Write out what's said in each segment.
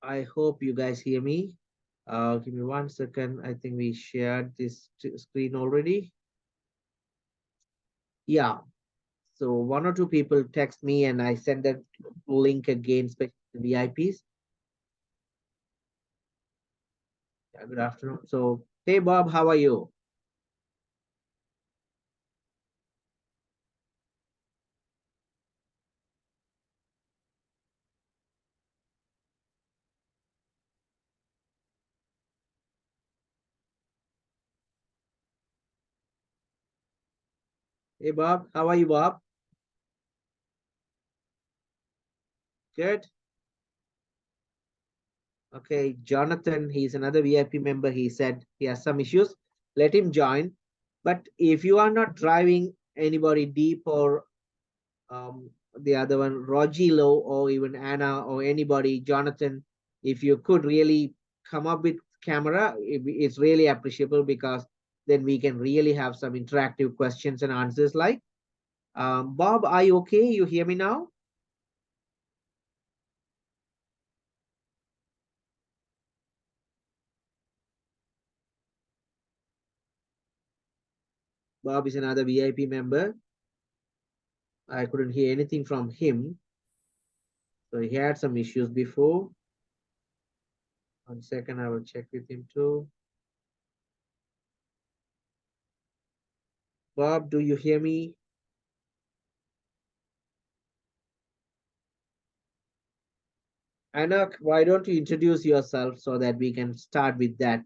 I hope you guys hear me. Give me 1 second. I think we shared this screen already. Yeah. So one or two people text me and I send that link again, especially the VIPs. Yeah, good afternoon. So, hey Bob, how are you? Hey Bob, how are you, Bob? Good. Okay, Jonathan, he's another VIP member. He said he has some issues. Let him join. But if you are not driving anybody deep or the other one, Rogilo or even Anna or anybody, Jonathan, if you could really come up with camera, it's really appreciable because then we can really have some interactive questions and answers like, Bob, are you okay? You hear me now? Bob is another VIP member. I couldn't hear anything from him. So he had some issues before. 1 second, I will check with him too. Bob, do you hear me? Anak, why don't you introduce yourself so that we can start with that?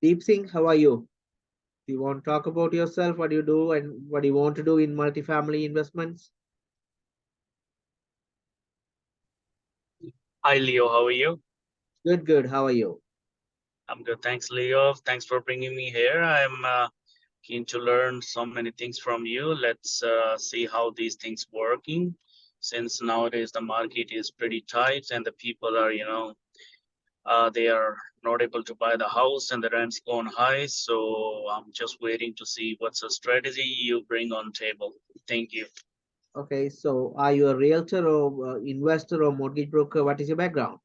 Deep Singh, how are you? Do you want to talk about yourself, what you do and what you want to do in multifamily investments? Hi, Leo. How are you? Good, good. How are you? I'm good. Thanks, Leo. Thanks for bringing me here. I'm keen to learn so many things from you. Let's see how these things working. Since nowadays the market is pretty tight and the people are, they are not able to buy the house and the rent's gone high. So I'm just waiting to see what's the strategy you bring on table. Thank you. Okay, so are you a realtor or investor or mortgage broker? What is your background?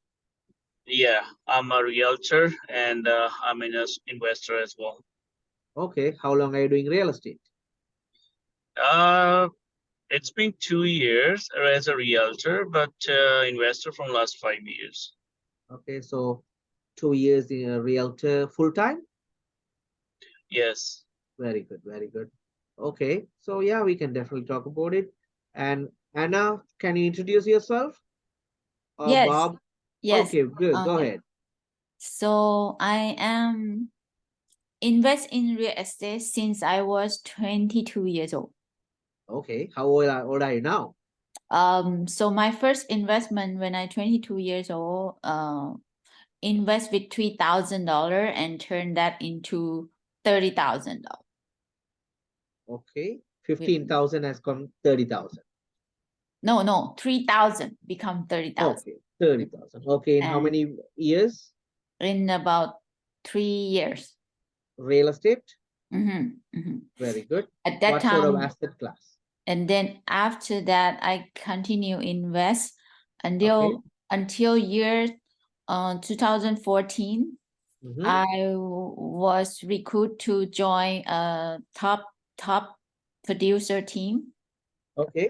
Yeah, I'm a realtor and I'm an investor as well. Okay, how long are you doing real estate? Uh, It's been 2 years as a realtor, but investor from last 5 years. Okay, so 2 years in a realtor full time? Yes. Very good, very good. Okay, so yeah, we can definitely talk about it. And Anna, can you introduce yourself? Or Yes, Bob? yes. Okay, good. Go Okay. ahead. So I am invest in real estate since I was 22 years old. Okay, how old are you now? So my first investment when I 22 years old, invest with $3,000 and turn that into $30,000. Okay, 15,000 has come 30,000. No, 3,000 become 30,000. Okay, 30,000. Okay, in how And many years? in about 3 years. Real estate? Mm-hmm. Very good. At that What sort of time, asset class? and then after that, I continue invest Okay. until year 2014. Mm-hmm. I was recruited to join a top producer team, Okay.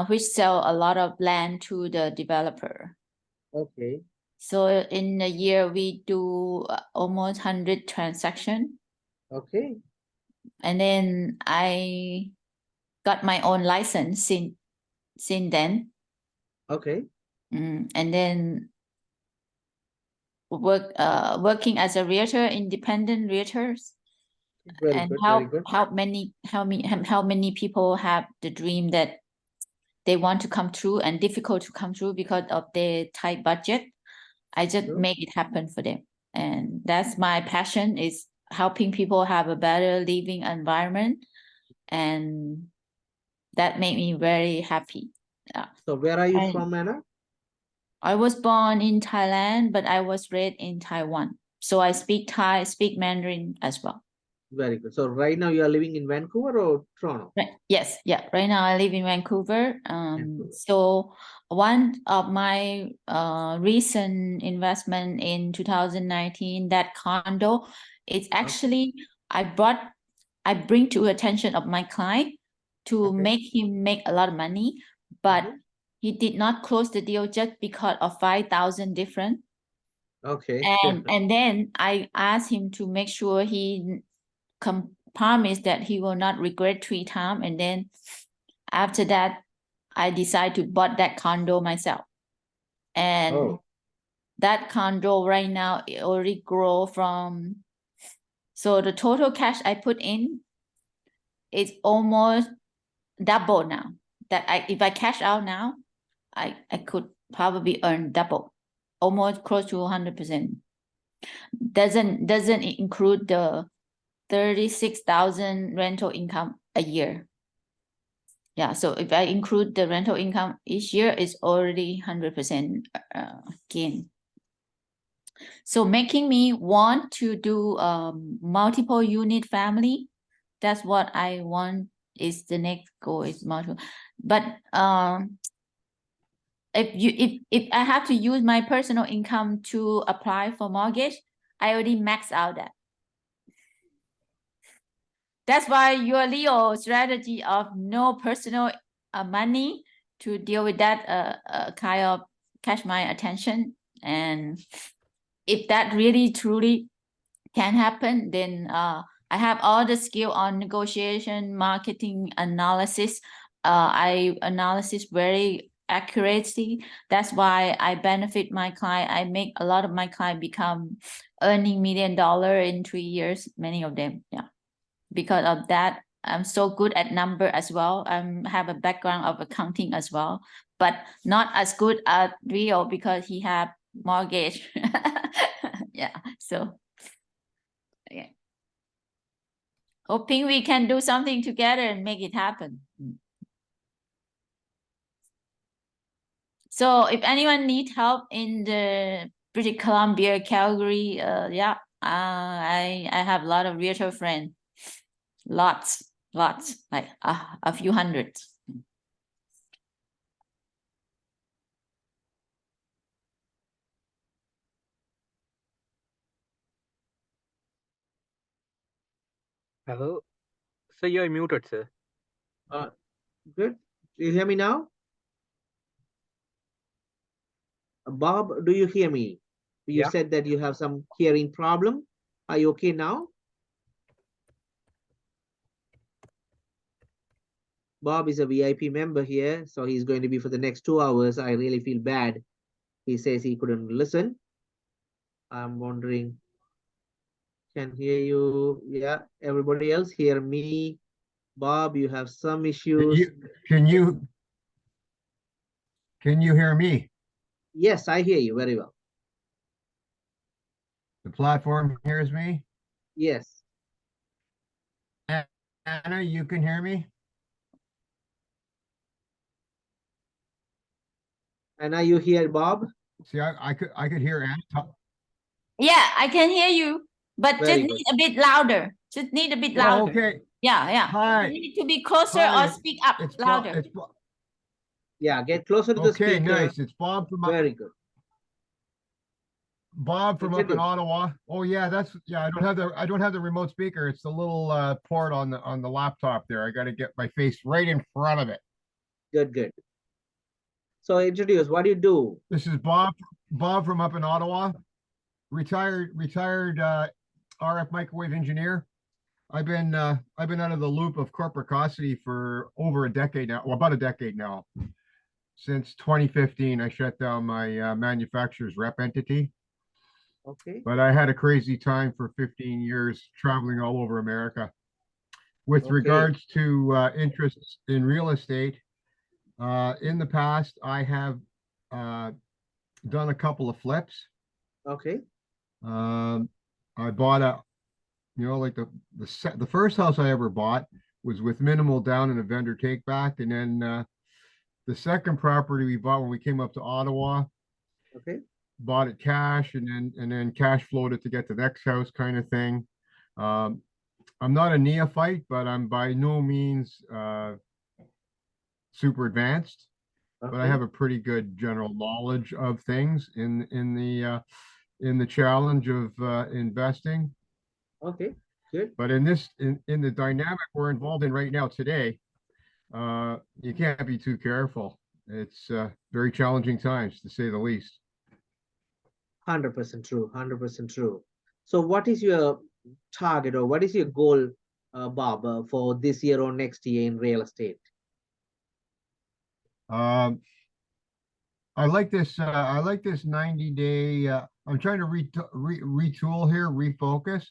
which sell a lot of land to the developer. Okay. So in a year, we do almost 100 transaction. Okay. And then I got my own license since then. Okay. And then working as a realtor, independent realtors, Very and good. Very good. how many people have the dream that they want to come true and difficult to come true because of their tight budget. I just Sure. make it happen for them, and that's my passion, is helping people have a better living environment, and that made me very happy. So where are you And from, Anna? I was born in Thailand, but I was raised in Taiwan. So I speak Thai, speak Mandarin as well. Very good. So right now you are living in Vancouver or Toronto? Right. Yes, yeah. Right now I live in Vancouver. Vancouver. So one of my recent investment in 2019, that condo, it's actually I bring to attention of my client to Okay. make him make a lot of money, but Mhm. he did not close the deal just because of 5,000 different. Okay. And then I asked him to make sure he promise that he will not regret 3 times. And then after that, I decided to bought that condo myself. And Oh, that condo right now it already grow from, so the total cash I put in is almost double now. That if I cash out now, I could probably earn double, almost close to 100%. Doesn't include the 36,000 rental income a year. Yeah, so if I include the rental income each year, it's already 100% gain. So making me want to do multiple unit family. That's what I want. Is the next goal is multiple. But if I have to use my personal income to apply for mortgage, I already maxed out that. That's why your Leo strategy of no personal money to deal with that kind of catch my attention. And if that really truly can happen, then I have all the skill on negotiation, marketing, analysis. I analysis very accurately. That's why I benefit my client. I make a lot of my client become earning $1 million in 3 years, many of them. Yeah. Because of that, I'm so good at number as well. I have a background of accounting as well, but not as good at Rio because he have mortgage. Yeah, so yeah. Hoping we can do something together and make it happen. So if anyone needs help in the British Columbia, Calgary, yeah, I have a lot of realtor friends. Lots, like a few hundred. Hello. So you're muted, sir. good. Do you hear me now? Bob, do you hear me? You Yeah. said that you have some hearing problem. Are you okay now? Bob is a VIP member here, so he's going to be for the next 2 hours. I really feel bad. He says he couldn't listen. I'm wondering, can hear you. Yeah, everybody else hear me. Bob, you have some issues. Can you hear me? Yes, I hear you very well. The platform hears me? Yes. Anna, you can hear me? And are you here, Bob? See, I could hear Anna talk. Yeah, I can hear you, but Very just good. need a bit louder. Just need a bit Oh, louder. okay. Yeah. Hi. You need to be closer Hi, or speak up It's louder. Yeah, get closer to the okay, speaker. nice. It's Bob from Very good. up in Introduce. Ottawa. Oh yeah, I don't have the remote speaker. It's the little port on the laptop there. I got to get my face right in front of it. Good. So introduce, what do you do? This is Bob from up in Ottawa. Retired RF microwave engineer. I've been out of the loop of corporate custody for over a decade now, well, about a decade now. Since 2015, I shut down my manufacturer's rep entity. Okay. But I had a crazy time for 15 years traveling all over America. With Okay. regards to interests in real estate, in the past, I have done a couple of flips. Okay. I bought like the first house I ever bought was with minimal down and a vendor take back. And then the second property we bought when we came up to Ottawa, Okay. bought it cash and then cash flowed it to get the next house kind of thing. I'm not a neophyte, but I'm by no means super advanced. But I Okay. have a pretty good general knowledge of things in the challenge of investing. Okay, good. But in the dynamic we're involved in right now today, you can't be too careful. It's very challenging times, to say the least. 100% true. 100% true. So, what is your target or what is your goal, Bob, for this year or next year in real estate? Um, I like this. I like this 90-day. I'm trying to retool here, refocus,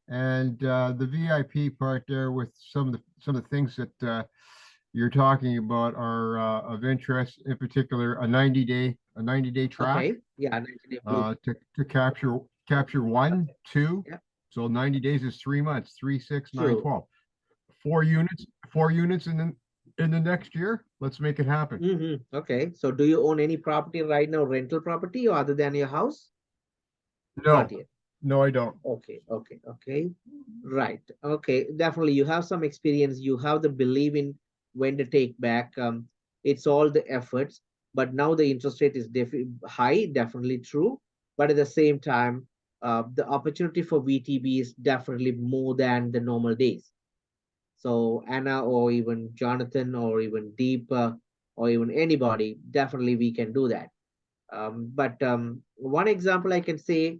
and the VIP part there with some of the things that you're talking about are of interest. In particular, a 90-day track Okay. Yeah. 90-day blue. to capture 1, 2. Yeah. So 90 days is 3 months, 3, 6, 9, True. 12. 4 units in the next year. Let's make it happen. Okay. So, do you own any property right now, rental property, or other than your house? No, Not yet. no, I don't. Okay. Right. Okay. Definitely, you have some experience. You have the belief in when to take back. It's all the efforts, but now the interest rate is high. Definitely true. But at the same time, the opportunity for VTB is definitely more than the normal days. So Anna or even Jonathan or even Deep or even anybody, definitely we can do that. But one example I can say,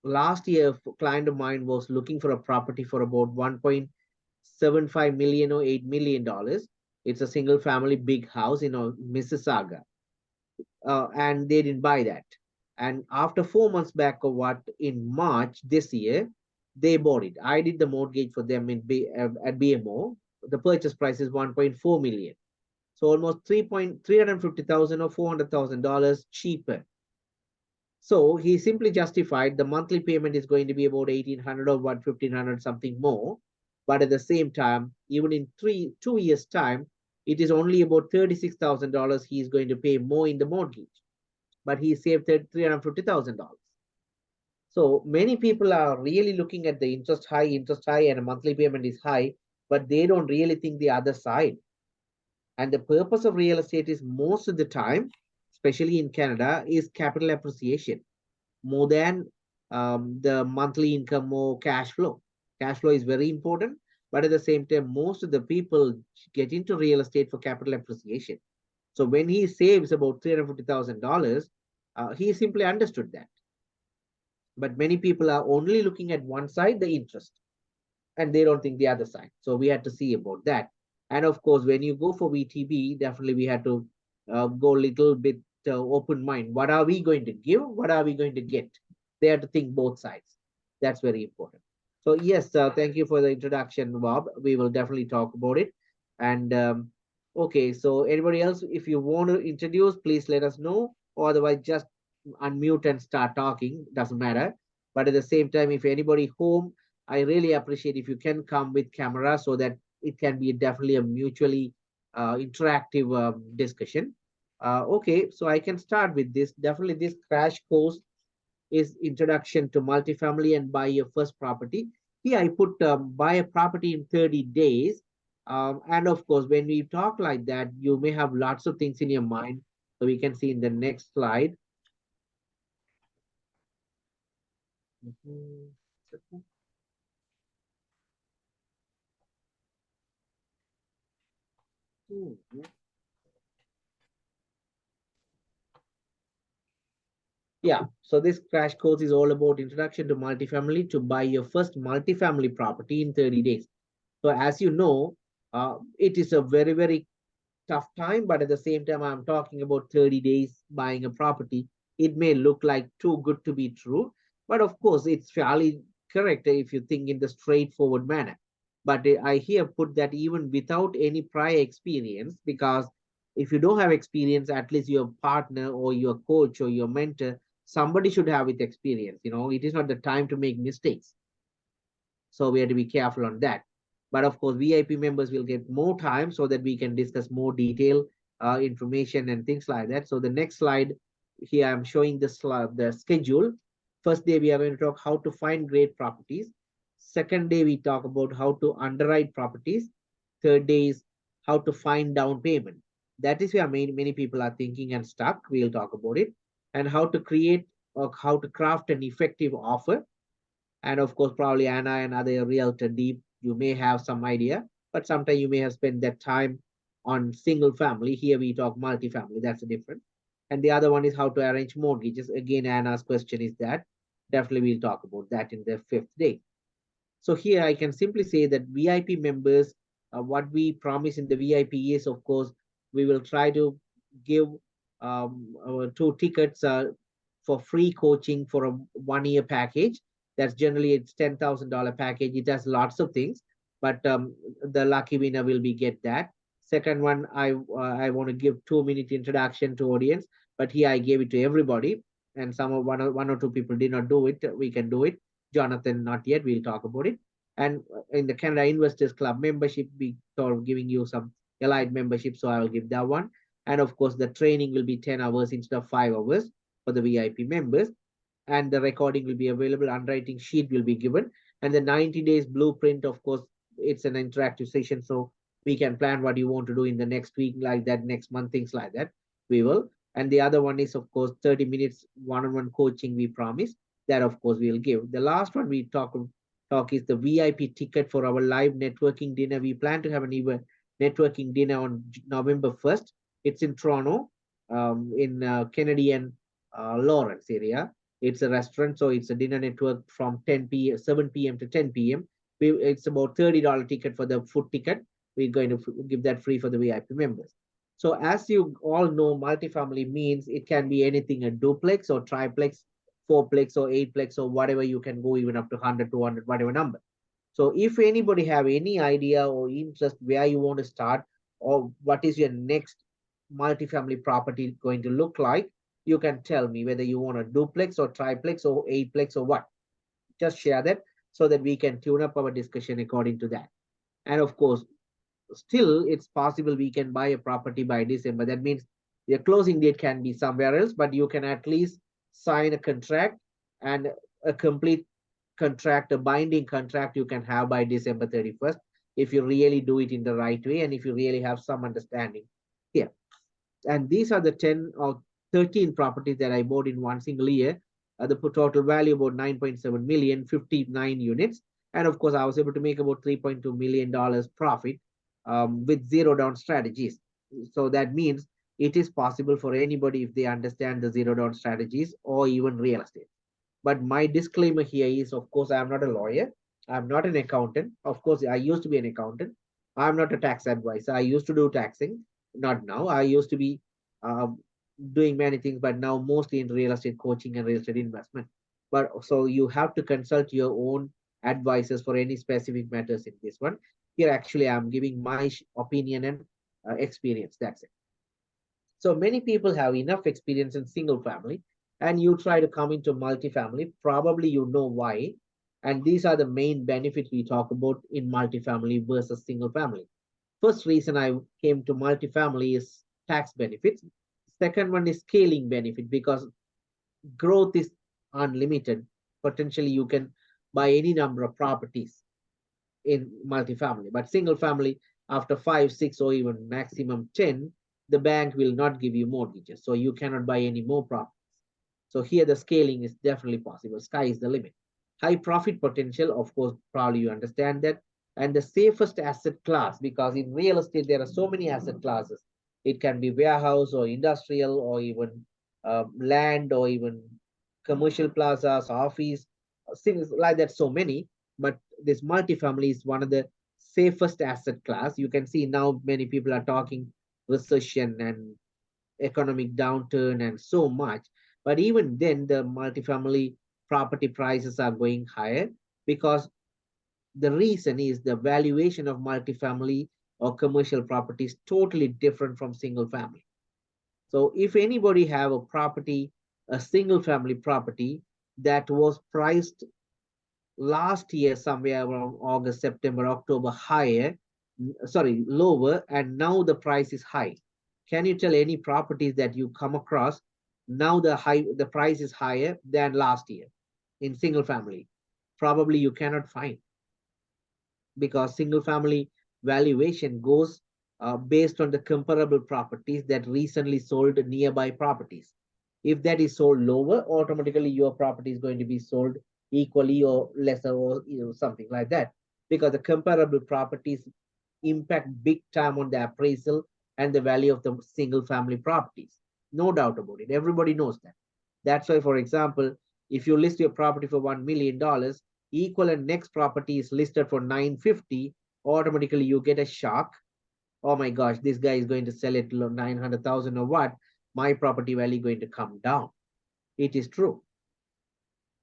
last year, a client of mine was looking for a property for about 1.75 million or $8 million. It's a single family big house in Mississauga. And they didn't buy that. And after 4 months back or what, in March this year, they bought it. I did the mortgage for them at BMO. The purchase price is 1.4 million. So almost 350,000 or $400,000 cheaper. So he simply justified the monthly payment is going to be about 1,800 or 1,500 something more. But at the same time, even in 2 years' time, it is only about $36,000 he is going to pay more in the mortgage. But he saved $350,000. So many people are really looking at the interest high, and a monthly payment is high, but they don't really think the other side. And the purpose of real estate is most of the time, especially in Canada, is capital appreciation more than the monthly income or cash flow. Cash flow is very important, but at the same time, most of the people get into real estate for capital appreciation. So when he saves about $350,000, he simply understood that. But many people are only looking at one side, the interest, and they don't think the other side. So we had to see about that. And of course, when you go for VTB, definitely we had to go a little bit open mind. What are we going to give? What are we going to get? They have to think both sides. That's very important. So yes, thank you for the introduction, Bob. We will definitely talk about it. And okay, so anybody else, if you want to introduce, please let us know. Or otherwise, just unmute and start talking. Doesn't matter. But at the same time, if anybody home, I really appreciate if you can come with camera so that it can be definitely a mutually interactive discussion. Okay, so I can start with this. Definitely this crash course is introduction to multifamily and buy your first property. Here I put buy a property in 30 days. And of course, when we talk like that, you may have lots of things in your mind. So we can see in the next slide. Yeah, so this crash course is all about introduction to multifamily to buy your first multifamily property in 30 days. So as you know, it is a very, very tough time, but at the same time, I'm talking about 30 days buying a property. It may look like too good to be true, but of course, it's fairly correct if you think in the straightforward manner. But I here put that even without any prior experience, because if you don't have experience, at least your partner or your coach or your mentor, somebody should have with experience. It is not the time to make mistakes. So we have to be careful on that. But of course, VIP members will get more time so that we can discuss more detailed information and things like that. So the next slide here I'm showing the schedule. First day we are going to talk how to find great properties. Second day we talk about how to underwrite properties. Third day is how to find down payment. That is where many people are thinking and stuck. We'll talk about it. And how to create or how to craft an effective offer. And of course, probably Anna and other realtor deep, you may have some idea, but sometimes you may have spent that time on single family. Here we talk multifamily, that's a different. And the other one is how to arrange mortgages. Again, Anna's question is that. Definitely we'll talk about that in the 5th day. So here I can simply say that VIP members, what we promise in the VIP is, of course, we will try to give 2 tickets for free coaching for a 1-year package. That's generally it's $10,000 package. It has lots of things, but the lucky winner will be get that. Second one, I want to give 2-minute introduction to audience, but here I gave it to everybody, and one or two people did not do it. We can do it. Jonathan, not yet. We'll talk about it. And in the Canada Investors Club membership, we are giving you some Elite membership, so I will give that one. And of course, the training will be 10 hours instead of 5 hours for the VIP members. And the recording will be available. Underwriting sheet will be given. And the 90 days blueprint, of course, it's an interactive session, so we can plan what you want to do in the next week, like that, next month, things like that. We will. And the other one is, of course, 30 minutes one-on-one coaching we promise. That, of course, we'll give. The last one we talk is the VIP ticket for our live networking dinner. We plan to have an event networking dinner on November 1st. It's in Toronto, in Kennedy and Lawrence area. It's a restaurant, so it's a dinner network from 7 p.m. to 10 p.m. It's about $30 ticket for the food ticket. We're going to give that free for the VIP members. So as you all know, multifamily means it can be anything, a duplex or triplex, 4plex or 8plex or whatever. You can go even up to 100, 200, whatever number. So if anybody have any idea or interest where you want to start or what is your next multifamily property going to look like, you can tell me whether you want a duplex or triplex or 8plex or what. Just share that so that we can tune up our discussion according to that. And of course, still it's possible we can buy a property by December. That means your closing date can be somewhere else, but you can at least sign a contract, and a complete contract, a binding contract you can have by December 31st if you really do it in the right way and if you really have some understanding here. And these are the 10 or 13 properties that I bought in one single year. The total value about 9.7 million, 59 units. And of course, I was able to make about $3.2 million profit with zero down strategies. So that means it is possible for anybody if they understand the zero down strategies or even real estate. But my disclaimer here is, of course, I'm not a lawyer. I'm not an accountant. Of course, I used to be an accountant. I'm not a tax advisor. I used to do taxing, not now. I used to be doing many things, but now mostly in real estate coaching and real estate investment. But so you have to consult your own advisors for any specific matters in this one. Here, actually, I'm giving my opinion and experience. That's it. So many people have enough experience in single family, and you try to come into multifamily. Probably you know why. And these are the main benefits we talk about in multifamily versus single family. First reason I came to multifamily is tax benefits. Second one is scaling benefit, because growth is unlimited. Potentially you can buy any number of properties in multifamily, but single family, after 5, 6, or even maximum 10, the bank will not give you mortgages. So you cannot buy any more properties. So here the scaling is definitely possible. Sky is the limit. High profit potential, of course, probably you understand that. And the safest asset class, because in real estate, there are so many asset classes. It can be warehouse or industrial or even land or even commercial plazas, office, things like that, so many. But this multifamily is one of the safest asset class. You can see now many people are talking recession and economic downturn and so much. But even then, the multifamily property prices are going higher, because the reason is the valuation of multifamily or commercial property is totally different from single family. So if anybody have a property, a single family property that was priced last year somewhere around August, September, October lower, and now the price is high. Can you tell any properties that you come across Now the price is higher than last year in single family. Probably you cannot find, because single family valuation goes based on the comparable properties that recently sold nearby properties. If that is sold lower, automatically your property is going to be sold equally or lesser, or something like that, because the comparable properties impact big time on the appraisal and the value of the single family properties. No doubt about it. Everybody knows that. That's why, for example, if you list your property for $1 million, equivalent next property is listed for 950, automatically you get a shock. Oh my gosh, this guy is going to sell it 900,000 or what? My property value going to come down. It is true.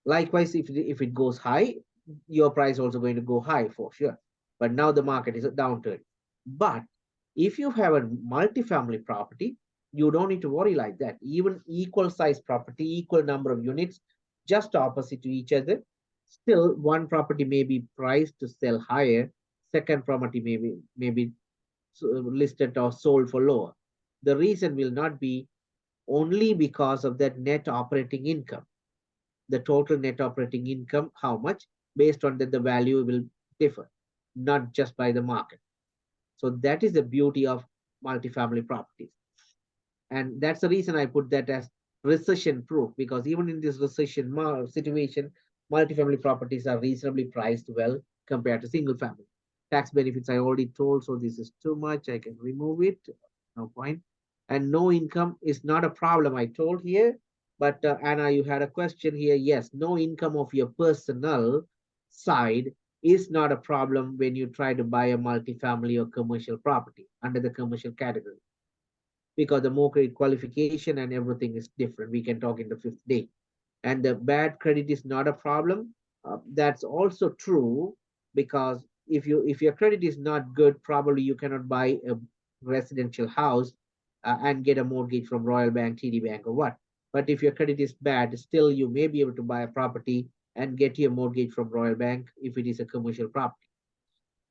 Likewise, if it goes high, your price also going to go high for sure. But now the market is a downturn. But if you have a multifamily property, you don't need to worry like that. Even equal size property, equal number of units, just opposite to each other, still one property may be priced to sell higher, second property may be listed or sold for lower. The reason will not be only because of that net operating income. The total net operating income, how much, based on that the value will differ, not just by the market. So that is the beauty of multifamily properties. And that's the reason I put that as recession proof, because even in this recession situation, multifamily properties are reasonably priced well compared to single family. Tax benefits I already told, so this is too much. I can remove it. No point. And no income is not a problem, I told here. But Anna, you had a question here. Yes, no income of your personal side is not a problem when you try to buy a multifamily or commercial property under the commercial category, because the more credit qualification and everything is different. We can talk in the fifth day. And the bad credit is not a problem. That's also true, because if your credit is not good, probably you cannot buy a residential house and get a mortgage from Royal Bank, TD Bank, or what. But if your credit is bad, still you may be able to buy a property and get your mortgage from Royal Bank if it is a commercial property.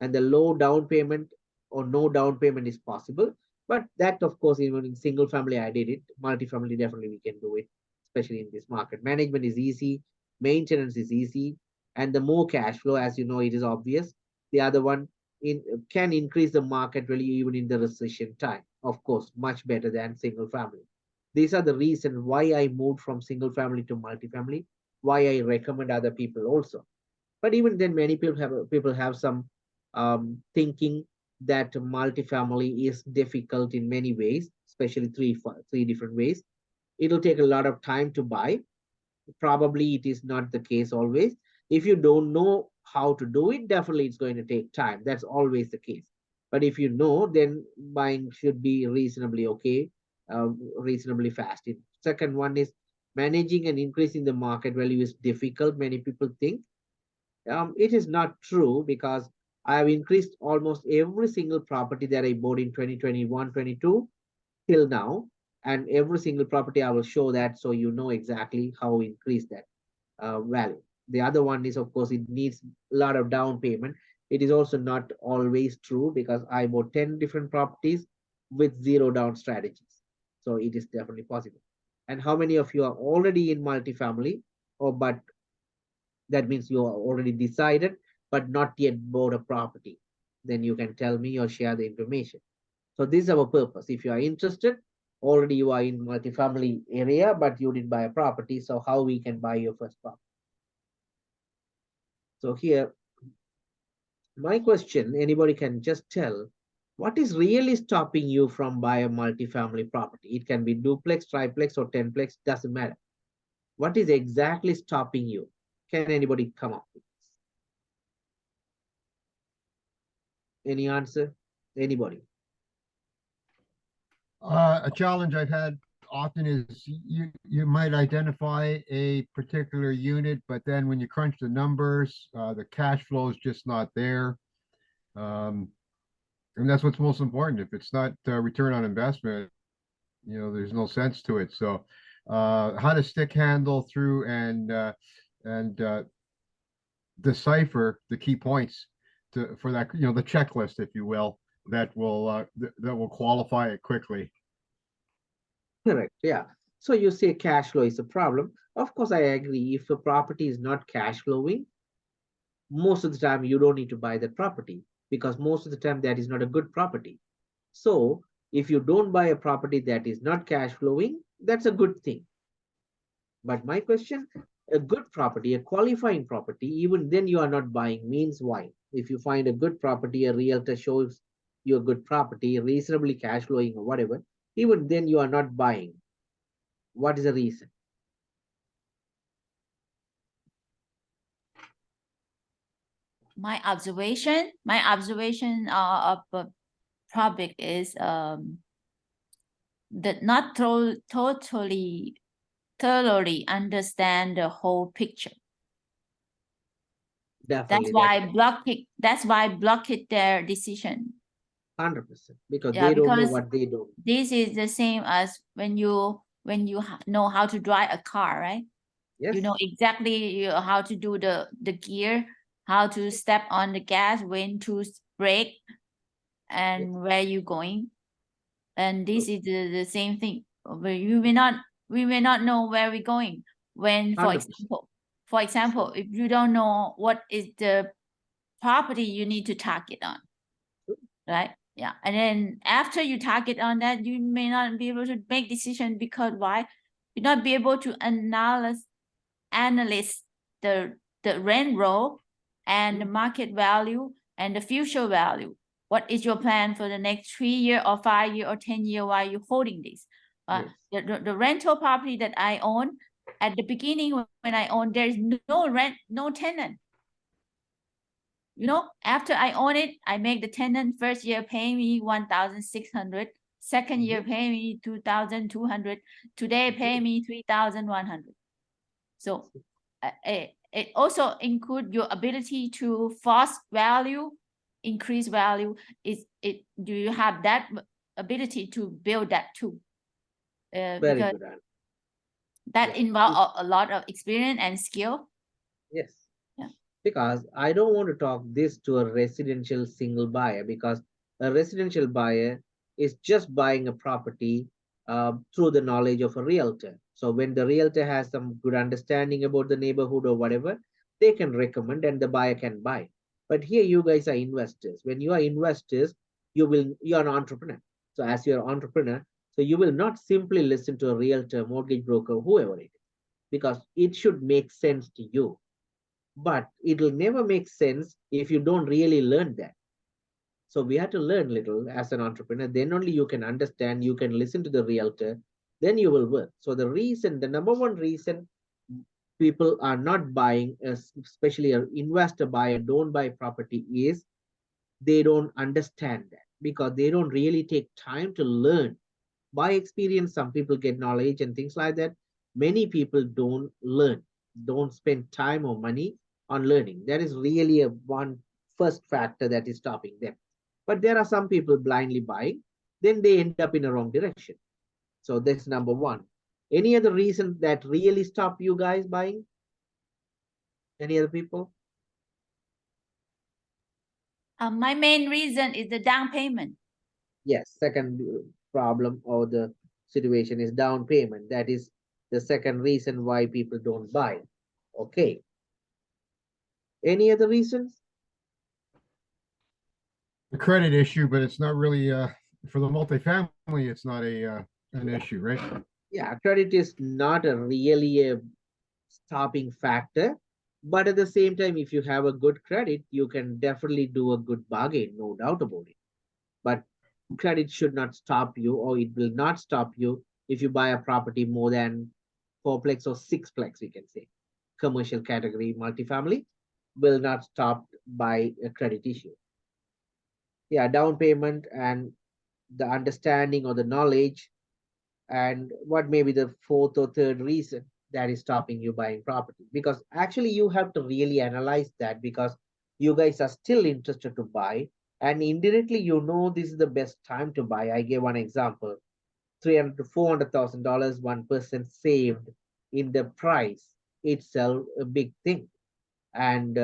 And the low down payment or no down payment is possible. But that, of course, even in single family, I did it. Multifamily, definitely we can do it, especially in this market. Management is easy, maintenance is easy, and the more cash flow, as you know, it is obvious. The other one can increase the market value even in the recession time. Of course, much better than single family. These are the reasons why I moved from single family to multifamily, why I recommend other people also. But even then, many people have some thinking that multifamily is difficult in many ways, especially three different ways. It'll take a lot of time to buy. Probably it is not the case always. If you don't know how to do it, definitely it's going to take time. That's always the case. But if you know, then buying should be reasonably okay, reasonably fast. Second one is managing and increasing the market value is difficult. Many people think. It is not true, because I have increased almost every single property that I bought in 2021, 22 till now. And every single property I will show that, so you know exactly how to increase that value. The other one is, of course, it needs a lot of down payment. It is also not always true, because I bought 10 different properties with zero down strategies. So it is definitely possible. And how many of you are already in multifamily, but that means you are already decided but not yet bought a property? Then you can tell me or share the information. So this is our purpose. If you are interested, already you are in multifamily area, but you didn't buy a property. So how we can buy your first property? So here, my question, anybody can just tell, what is really stopping you from buying a multifamily property? It can be duplex, triplex, or tenplex, doesn't matter. What is exactly stopping you? Can anybody come up with this? Any answer? Anybody? A challenge I've had often is you might identify a particular unit, but then when you crunch the numbers, the cash flow is just not there. And that's what's most important. If it's not return on investment, there's no sense to it. So how to stick handle through and decipher the key points for that, the checklist, if you will, that will qualify it quickly. Correct. Yeah. So you say cash flow is a problem. Of course, I agree. If a property is not cash flowing, most of the time you don't need to buy that property, because most of the time that is not a good property. So if you don't buy a property that is not cash flowing, that's a good thing. But my question, a good property, a qualifying property, even then you are not buying, means why? If you find a good property, a realtor shows you a good property, reasonably cash flowing or whatever, even then you are not buying. What is the reason? My observation of a project is that not thoroughly understand the whole picture. Definitely. That's why blockade their decision. 100%, because Yeah, they don't know because what they do. this is the same as when you know how to drive a car, right? Yes. You know exactly how to do the gear, how to step on the gas, when to brake, and where you going. And this is the same thing. Where we may not know where we're going. When, for 100%. example, if you don't know what is the property you need to target on, right? Yeah, and then after you target on that, you may not be able to make decision, because why? You not be able to analyze the rent roll and the market value and the future value. What is your plan for the next 3 year or 5 year or 10 year while you're holding this? Yes. The rental property that I own, at the beginning when I own, there's no rent, no tenant. You know, after I own it, I make the tenant first year pay me 1,600, second year pay me 2,200, today pay me 3,100. So it also include your ability to force value, increase value. Do you have that ability to build that too? Very Because good answer. that Yeah. involve a lot of experience and skill. Yes. Yeah. Because I don't want to talk this to a residential single buyer, because a residential buyer is just buying a property through the knowledge of a realtor. So when the realtor has some good understanding about the neighborhood or whatever, they can recommend and the buyer can buy. But here you guys are investors. When you are investors, you are an entrepreneur. So as you're an entrepreneur, so you will not simply listen to a realtor, mortgage broker, whoever it is, because it should make sense to you. But it will never make sense if you don't really learn that. So we have to learn little as an entrepreneur. Then only you can understand, you can listen to the realtor, then you will work. So the number one reason people are not buying, especially an investor buyer don't buy property, is they don't understand that, because they don't really take time to learn. By experience, some people get knowledge and things like that. Many people don't learn, don't spend time or money on learning. That is really a one first factor that is stopping them. But there are some people blindly buying, then they end up in a wrong direction. So that's number one. Any other reason that really stop you guys buying? Any other people? My main reason is the down payment. Yes, second problem or the situation is down payment. That is the second reason why people don't buy. Okay. Any other reasons? The credit issue, but it's not really for the multifamily. It's not an issue, right? Yeah, credit is not really a stopping factor, but at the same time, if you have a good credit, you can definitely do a good bargain, no doubt about it. But credit should not stop you, or it will not stop you if you buy a property more than 4plex or 6plex, we can say. Commercial category multifamily will not stop by a credit issue. Yeah, down payment and the understanding or the knowledge. And what may be the fourth or third reason that is stopping you buying property? Because actually you have to really analyze that, because you guys are still interested to buy, and indirectly you know this is the best time to buy. I gave one example, $300,000 to $400,000 one person saved in the price itself, a big thing. And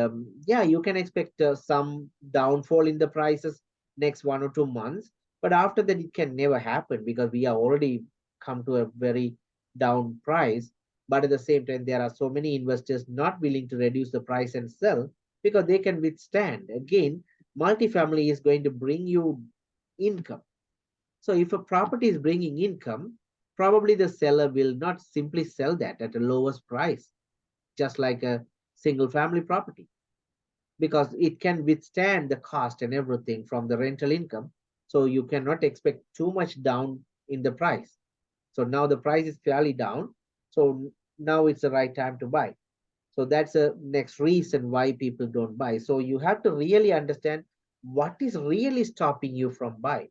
yeah, you can expect some downfall in the prices next 1 or 2 months, but after that it can never happen, because we are already come to a very down price, but at the same time, there are so many investors not willing to reduce the price and sell because they can withstand. Again, multifamily is going to bring you income. So if a property is bringing income, probably the seller will not simply sell that at the lowest price, just like a single family property, because it can withstand the cost and everything from the rental income. So you cannot expect too much down in the price. So now the price is fairly down. So now it's the right time to buy. So that's the next reason why people don't buy. So you have to really understand what is really stopping you from buying.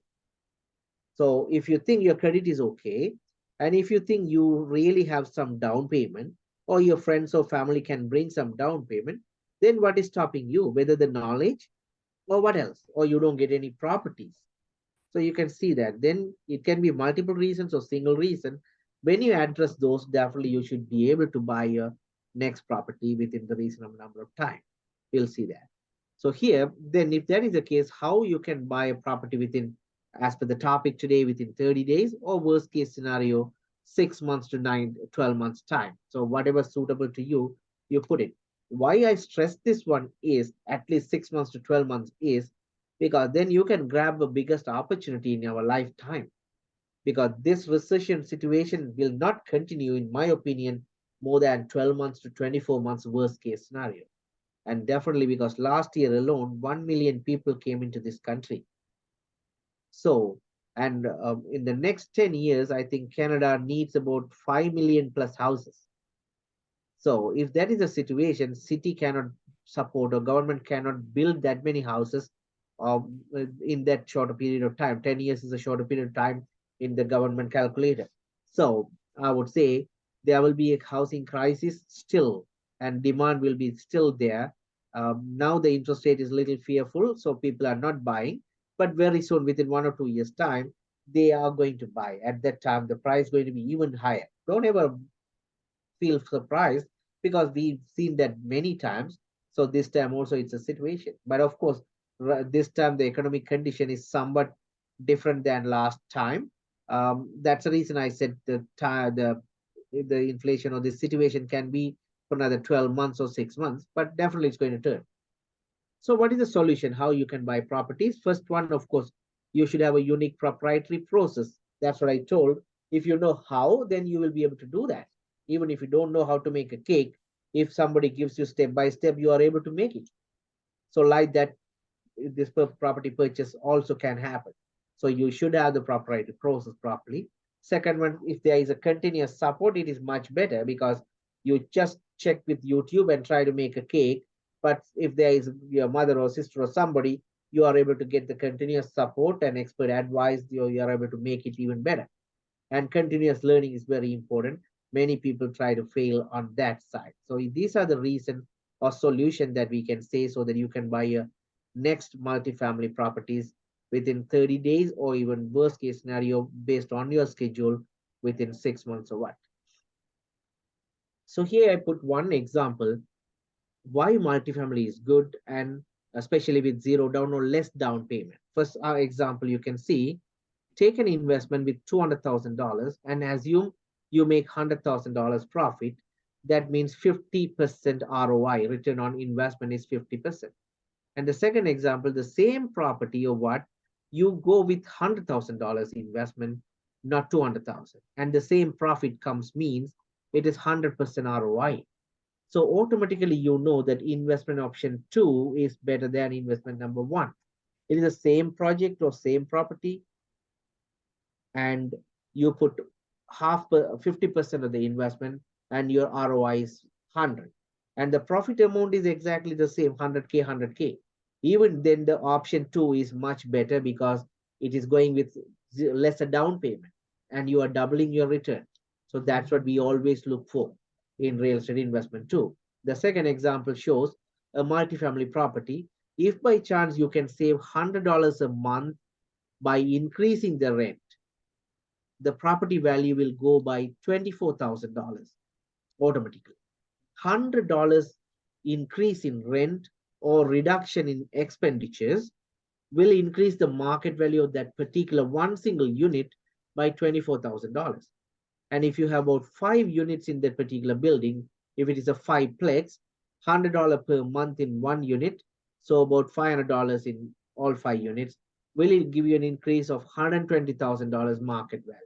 So if you think your credit is okay, and if you think you really have some down payment, or your friends or family can bring some down payment, then what is stopping you? Whether the knowledge or what else, or you don't get any properties. So you can see that. Then it can be multiple reasons or single reason. When you address those, definitely you should be able to buy your next property within the reasonable number of time. We'll see that. So here, then if that is the case, how you can buy a property within, as per the topic today, within 30 days, or worst case scenario, 6 months to 12 months time. So whatever suitable to you, you put it. Why I stress this one is at least 6 months to 12 months is because then you can grab the biggest opportunity in your lifetime, because this recession situation will not continue, in my opinion, more than 12 months to 24 months worst case scenario. And definitely because last year alone 1 million people came into this country. So, and in the next 10 years I think Canada needs about 5 million plus houses. So if that is the situation, city cannot support, or government cannot build that many houses in that shorter period of time. 10 years is a shorter period of time in the government calculator. So I would say there will be a housing crisis still, and demand will be still there. Now the interest rate is a little fearful, so people are not buying, but very soon, within 1 or 2 years time, they are going to buy. At that time, the price is going to be even higher. Don't ever feel surprised, because we've seen that many times. So this time also it's a situation. But of course, this time the economic condition is somewhat different than last time. That's the reason I said the inflation or the situation can be for another 12 months or 6 months, but definitely it's going to turn. So what is the solution? How you can buy properties? First one, of course, you should have a unique proprietary process. That's what I told. If you know how, then you will be able to do that. Even if you don't know how to make a cake, if somebody gives you step by step, you are able to make it. So like that, this property purchase also can happen. So you should have the proprietary process properly. Second one, if there is a continuous support, it is much better, because you just check with YouTube and try to make a cake. But if there is your mother or sister or somebody, you are able to get the continuous support and expert advice, you are able to make it even better. And continuous learning is very important. Many people try to fail on that side. So these are the reason or solution that we can say, so that you can buy your next multifamily properties within 30 days, or even worst case scenario based on your schedule within 6 months or what. So here I put one example why multifamily is good, and especially with zero down or less down payment. First example, you can see, take an investment with $200,000 and assume you make $100,000 profit. That means 50% ROI, return on investment, is 50%. And the second example, the same property, or what, you go with $100,000 investment, not 200,000, and the same profit comes, means it is 100% ROI. So automatically you know that investment option 2 is better than investment number 1. It is the same project or same property, and you put 50% of the investment, and your ROI is 100, and the profit amount is exactly the same, 100K, 100K. Even then the option 2 is much better, because it is going with lesser down payment, and you are doubling your return. So that's what we always look for in real estate investment too. The second example shows a multifamily property. If by chance you can save $100 a month by increasing the rent, the property value will go by $24,000 automatically. $100 increase in rent or reduction in expenditures will increase the market value of that particular one single unit by $24,000. And if you have about 5 units in that particular building, if it is a 5-plex, $100 per month in 1 unit, so about $500 in all 5 units, will it give you an increase of $120,000 market value?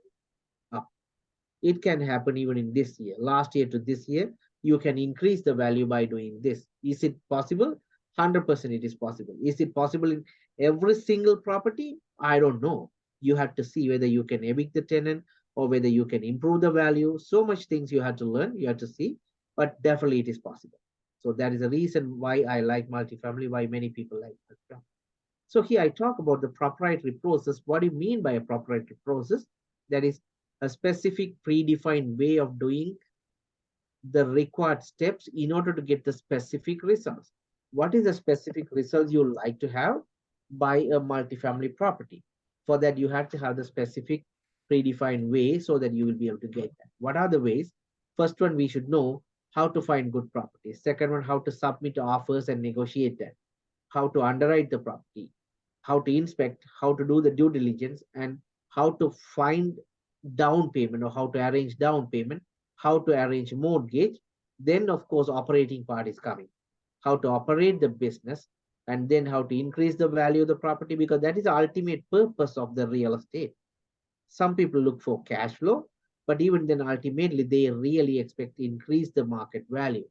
It can happen even in this year. Last year to this year, you can increase the value by doing this. Is it possible? 100% it is possible. Is it possible in every single property? I don't know. You have to see whether you can evict the tenant or whether you can improve the value. So much things you have to learn, you have to see, but definitely it is possible. So that is the reason why I like multifamily, why many people like multifamily. So here I talk about the proprietary process. What do you mean by a proprietary process? That is a specific predefined way of doing the required steps in order to get the specific results. What is the specific results you like to have by a multifamily property? For that, you have to have the specific predefined way so that you will be able to get that. What are the ways? First one, we should know how to find good properties. Second one, how to submit offers and negotiate that. How to underwrite the property, how to inspect, how to do the due diligence, and how to find down payment or how to arrange down payment, how to arrange mortgage. Then, of course, operating part is coming. How to operate the business, and then how to increase the value of the property, because that is the ultimate purpose of the real estate. Some people look for cash flow, but even then, ultimately, they really expect to increase the market value.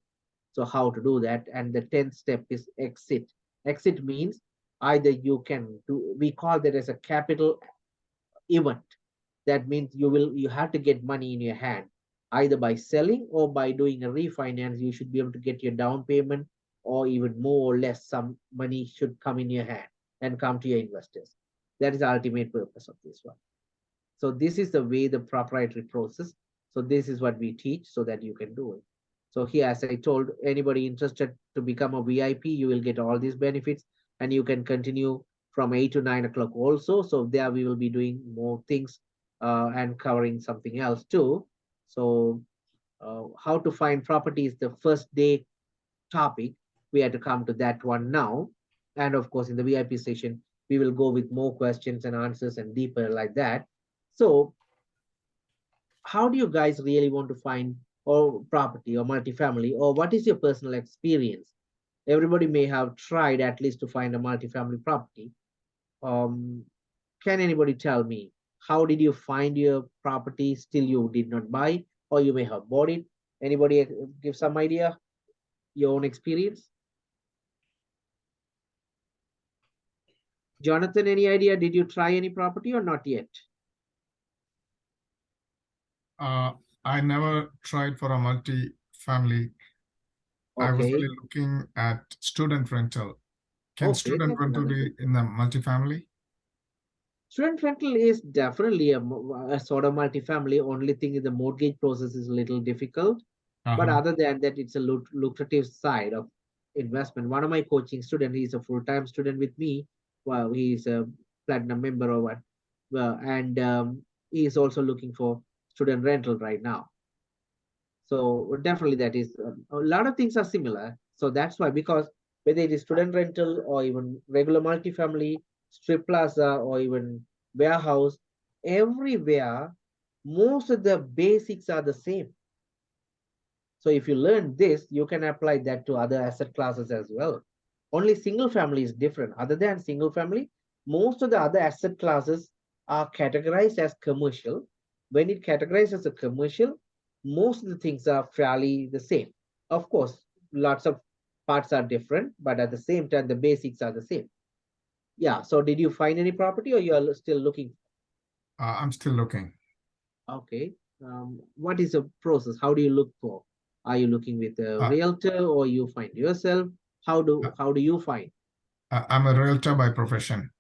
So how to do that? And the 10th step is exit. Exit means either you can do, we call that as a capital event. That means you have to get money in your hand, either by selling or by doing a refinance. You should be able to get your down payment, or even more or less some money should come in your hand and come to your investors. That is the ultimate purpose of this one. So this is the way, the proprietary process. So this is what we teach so that you can do it. So here, as I told, anybody interested to become a VIP, you will get all these benefits, and you can continue from 8 to 9 o'clock also. So there we will be doing more things and covering something else too. So how to find property is the first day topic. We had to come to that one now. And of course, in the VIP session, we will go with more questions and answers and deeper like that. So how do you guys really want to find or property or multifamily, or what is your personal experience? Everybody may have tried at least to find a multifamily property. Can anybody tell me, how did you find your property? Still you did not buy, or you may have bought it. Anybody give some idea, your own experience? Jonathan, any idea? Did you try any property or not yet? I never tried for a multi-family. I was Okay. really looking at student rental. Can Okay, student that's rental another be in the multifamily? Student rental is definitely a sort of multifamily. Only thing is the mortgage process is a little difficult. But Uh-huh. other than that, it's a lucrative side of investment. One of my coaching students, he's a full-time student with me. Well, he's a platinum member or what. Well, and he is also looking for student rental right now. So definitely that is a lot of things are similar. So that's why, because whether it is student rental or even regular multifamily, strip plaza, or even warehouse, everywhere, most of the basics are the same. So if you learn this, you can apply that to other asset classes as well. Only single family is different. Other than single family, most of the other asset classes are categorized as commercial. When it categorizes as a commercial, most of the things are fairly the same. Of course, lots of parts are different, but at the same time, the basics are the same. Yeah. So did you find any property, or you are still looking? I'm still looking. Okay. What is the process? How do you look for? Are you looking with a Uh, realtor, or you find yourself? How do you find? I'm a realtor by profession,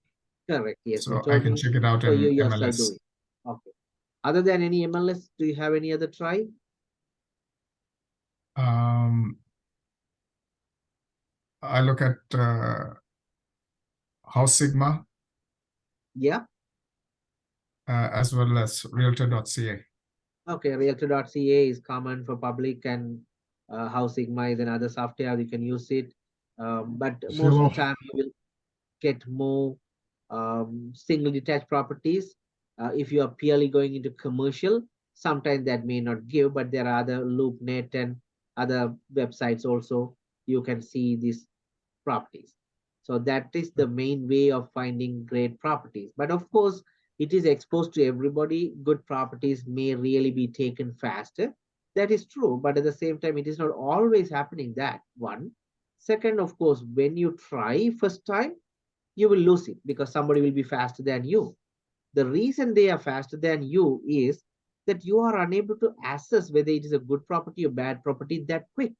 Correct. Yes, you so I told can me. check it out So you in yourself MLS. do it. Okay. Other than any MLS, do you have any other try? I look at House Sigma Yeah. as well as Realtor.ca. Okay. Realtor.ca is common for public, and House Sigma is another software. You can use it. But most of the time you will get more single detached properties. If you are purely going into commercial, Sometimes that may not give, but there are other LoopNet and other websites also. You can see these properties. So that is the main way of finding great properties. But of course, it is exposed to everybody. Good properties may really be taken faster. That is true, but at the same time, it is not always happening that one. Second, of course, when you try first time, you will lose it because somebody will be faster than you. The reason they are faster than you is that you are unable to assess whether it is a good property or bad property that quick.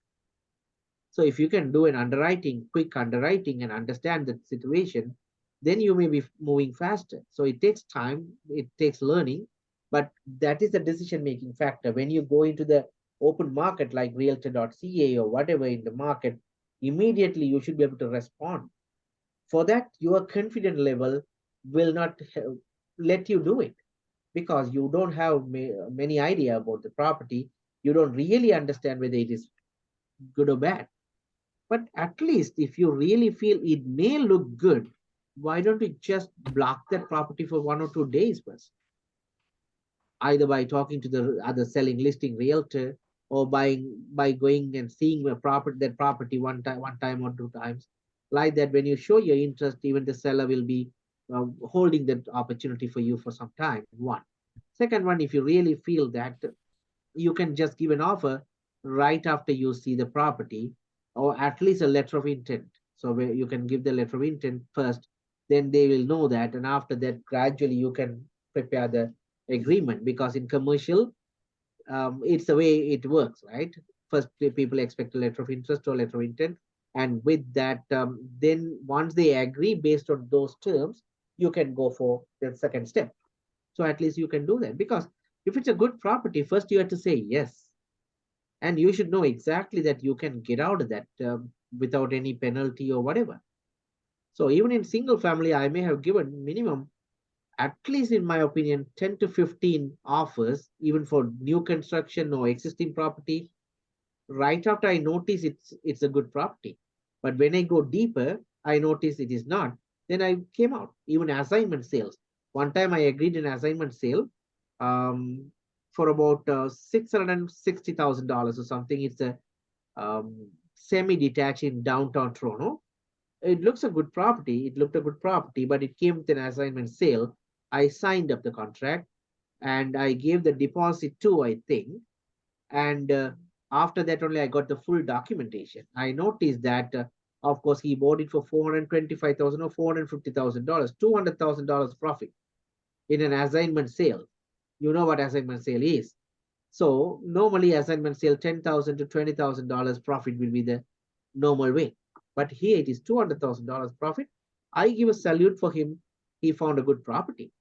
So if you can do an underwriting, quick underwriting and understand the situation, then you may be moving faster. So it takes time, it takes learning, but that is the decision-making factor. When you go into the open market like realtor.ca or whatever in the market, immediately you should be able to respond. For that, your confidence level will not let you do it because you don't have many idea about the property. You don't really understand whether it is good or bad. But at least if you really feel it may look good, why don't you just block that property for 1 or 2 days first? Either by talking to the other selling listing realtor or by going and seeing that property one time or 2 times. Like that, when you show your interest, even the seller will be holding that opportunity for you for some time. One. Second one, if you really feel that you can just give an offer right after you see the property, or at least a letter of intent. So where you can give the letter of intent first, then they will know that, and after that, gradually you can prepare the agreement. Because in commercial, it's the way it works, right? First, people expect a letter of interest or letter of intent, and with that, then once they agree based on those terms, you can go for the second step. So at least you can do that, because if it's a good property, first you have to say yes. And you should know exactly that you can get out of that without any penalty or whatever. So even in single family, I may have given minimum, at least in my opinion, 10 to 15 offers, even for new construction or existing property, right after I notice it's a good property. But when I go deeper, I notice it is not. Then I came out. Even assignment sales. One time I agreed an assignment sale for about $660,000 or something. It's a semi-detached in downtown Toronto. It looks a good property. It looked a good property, but it came with an assignment sale. I signed up the contract and I gave the deposit too, I think. And after that only I got the full documentation. I noticed that, of course, he bought it for $425,000 or $450,000, $200,000 profit in an assignment sale. You know what assignment sale is. So normally assignment sale, $10,000 to $20,000 profit will be the normal way. But here it is $200,000 profit. I give a salute for him. He found a good property.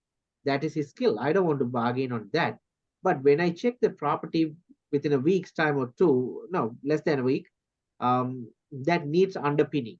That is his skill. I don't want to bargain on that. But when I check the property within a week's time or two, no, less than a week, that needs underpinning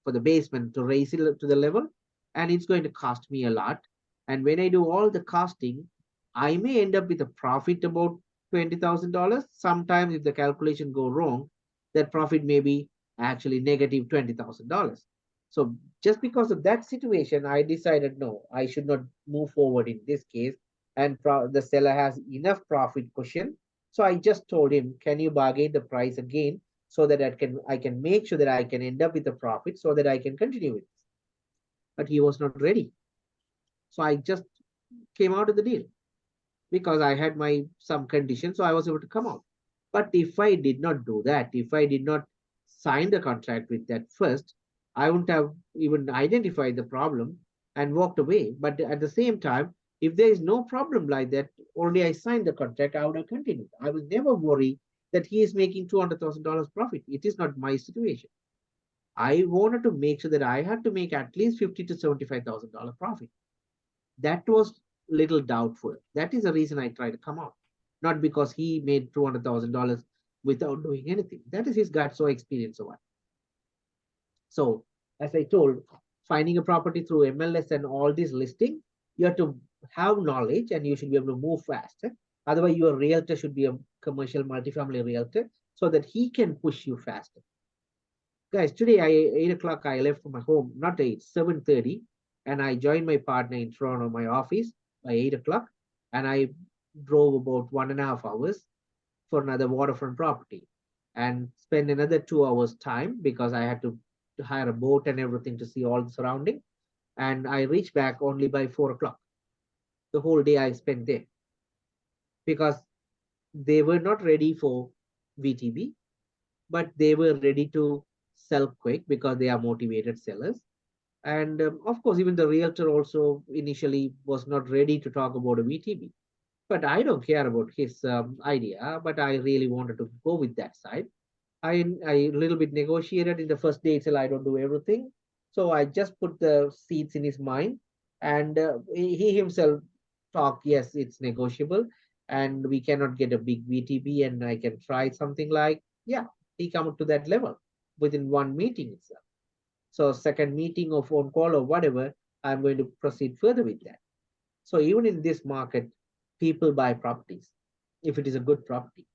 for the basement to raise it to the level, and it's going to cost me a lot. And when I do all the costing, I may end up with a profit about $20,000. Sometimes if the calculation go wrong, that profit may be actually negative $20,000. So just because of that situation, I decided, no, I should not move forward in this case. And the seller has enough profit cushion. So I just told him, can you bargain the price again so that I can make sure that I can end up with a profit so that I can continue with this. But he was not ready. So I just came out of the deal because I had some conditions, so I was able to come out. But if I did not do that, if I did not sign the contract with that first, I wouldn't have even identified the problem and walked away. But at the same time, if there is no problem like that, already I signed the contract, I would have continued. I will never worry that he is making $200,000 profit. It is not my situation. I wanted to make sure that I had to make at least $50,000 to $75,000 profit. That was little doubtful. That is the reason I tried to come out. Not because he made $200,000 without doing anything. That is his guts or experience or what. So, as I told, finding a property through MLS and all this listing, you have to have knowledge and you should be able to move faster. Otherwise, your realtor should be a commercial multifamily realtor so that he can push you faster. Guys, today 8 o'clock, I left from my home, not 8, 7:30, and I joined my partner in Toronto, my office by 8 o'clock. And I drove about 1.5 hours for another waterfront property and spend another 2 hours time because I had to hire a boat and everything to see all the surrounding. And I reached back only by 4 o'clock. The whole day I spent there because they were not ready for VTB, but they were ready to sell quick because they are motivated sellers. And of course, even the realtor also initially was not ready to talk about a VTB. But I don't care about his idea, but I really wanted to go with that side. I a little bit negotiated in the first day till I don't do everything. So I just put the seeds in his mind and he himself talked, yes, it's negotiable and we cannot get a big VTB and I can try something like, yeah, he come up to that level within one meeting itself. So second meeting or phone call or whatever, I'm going to proceed further with that. So even in this market, people buy properties if it is a good property.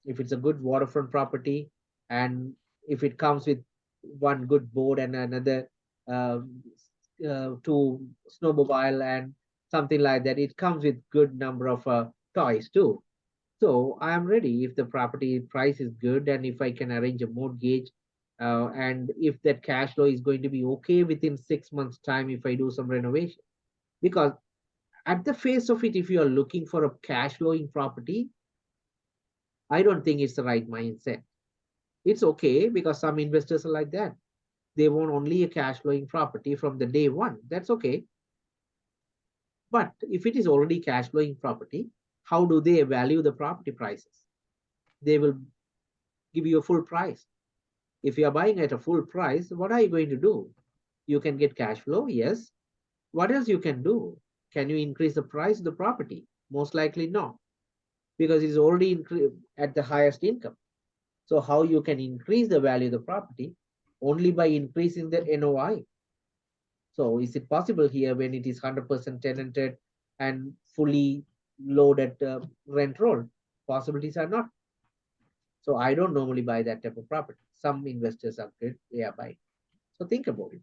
If it's a good waterfront property, and if it comes with one good board and another two snowmobile and something like that, it comes with good number of toys too. So I am ready if the property price is good and if I can arrange a mortgage and if that cash flow is going to be okay within 6 months time if I do some renovation. Because at the face of it, if you are looking for a cash flowing property, I don't think it's the right mindset. It's okay because some investors are like that. They want only a cash flowing property from the day one. That's okay. But if it is already cash flowing property, how do they value the property prices? They will give you a full price. If you are buying at a full price, what are you going to do? You can get cash flow, yes. What else you can do? Can you increase the price of the property? Most likely no, because it's already at the highest income. So how you can increase the value of the property? Only by increasing the NOI. So is it possible here when it is 100% tenanted and fully loaded rent roll? Possibilities are not. So I don't normally buy that type of property. Some investors are good, they are buying. So think about it.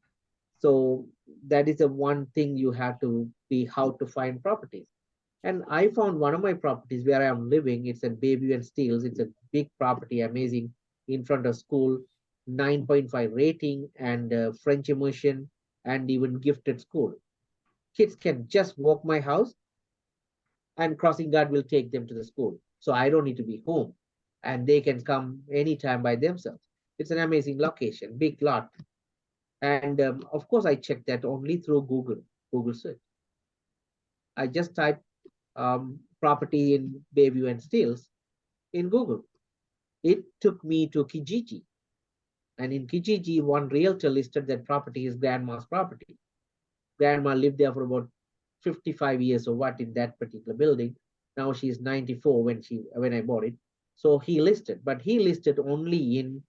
So that is the one thing you have to be how to find properties. And I found one of my properties where I am living. It's at Bayview and Steeles. It's a big property, amazing, in front of school, 9.5 rating and French immersion and even gifted school. Kids can just walk my house and crossing guard will take them to the school. So I don't need to be home and they can come anytime by themselves. It's an amazing location, big lot. And of course, I checked that only through Google search. I just typed property in Bayview and Steeles in Google. It took me to Kijiji. And in Kijiji, one realtor listed that property is grandma's property. Grandma lived there for about 55 years or what in that particular building. Now she's 94 when I bought it. So he listed, but he listed only in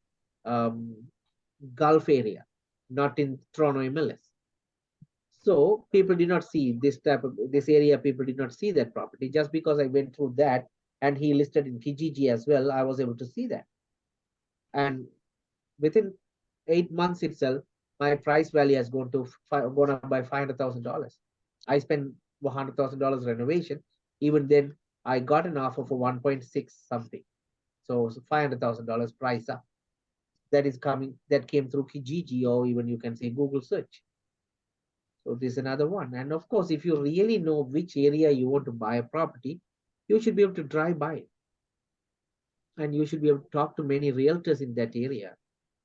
Gulf area, not in Toronto MLS. So people did not see this area. People did not see that property. Just because I went through that and he listed in Kijiji as well, I was able to see that. And within 8 months itself, my price value has gone up by $500,000. I spent $100,000 renovation. Even then, I got an offer for 1.6 something. So $500,000 price up. That came through Kijiji, or even you can say Google search. So this is another one. And of course, if you really know which area you want to buy a property, you should be able to drive by it. And you should be able to talk to many realtors in that area.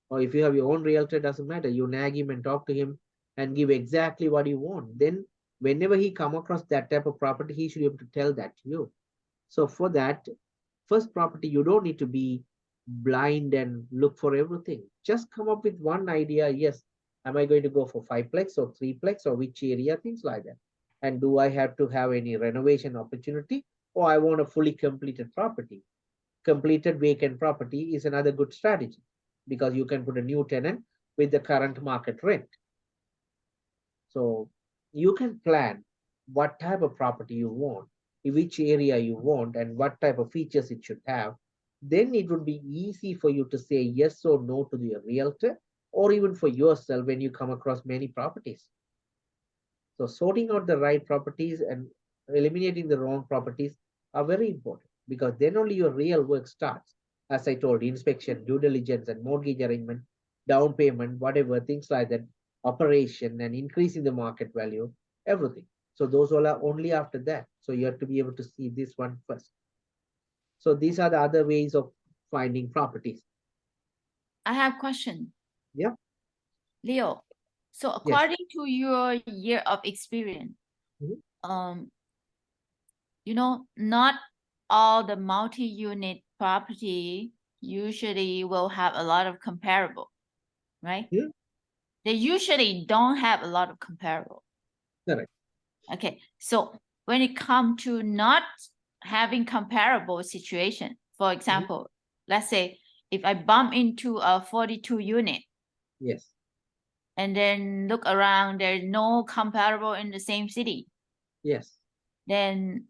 Or if you have your own realtor, doesn't matter. You nag him and talk to him and give exactly what you want. Then whenever he come across that type of property, he should be able to tell that to you. So for that first property, you don't need to be blind and look for everything. Just come up with one idea. Yes, am I going to go for 5-plex or 3-plex or which area, things like that. And do I have to have any renovation opportunity, or I want a fully completed property? Completed vacant property is another good strategy because you can put a new tenant with the current market rent. So you can plan what type of property you want, in which area you want, and what type of features it should have. Then it would be easy for you to say yes or no to the realtor, or even for yourself when you come across many properties. So sorting out the right properties and eliminating the wrong properties are very important, because then only your real work starts. As I told, inspection, due diligence, and mortgage arrangement, down payment, whatever, things like that, operation and increasing the market value, everything. So those all are only after that. So you have to be able to see this one first. So these are the other ways of finding properties. I have question. Yeah. Leo, so according to your year of experience, Mhm. you know, not all the multi-unit property usually will have a lot of comparable, right? Yeah. They usually don't have a lot of comparable. Correct. Okay, so when it comes to not having comparable situation, for example, let's say if I bump into a 42 unit Yes. and then look around, there's no comparable in the same city, Yes. then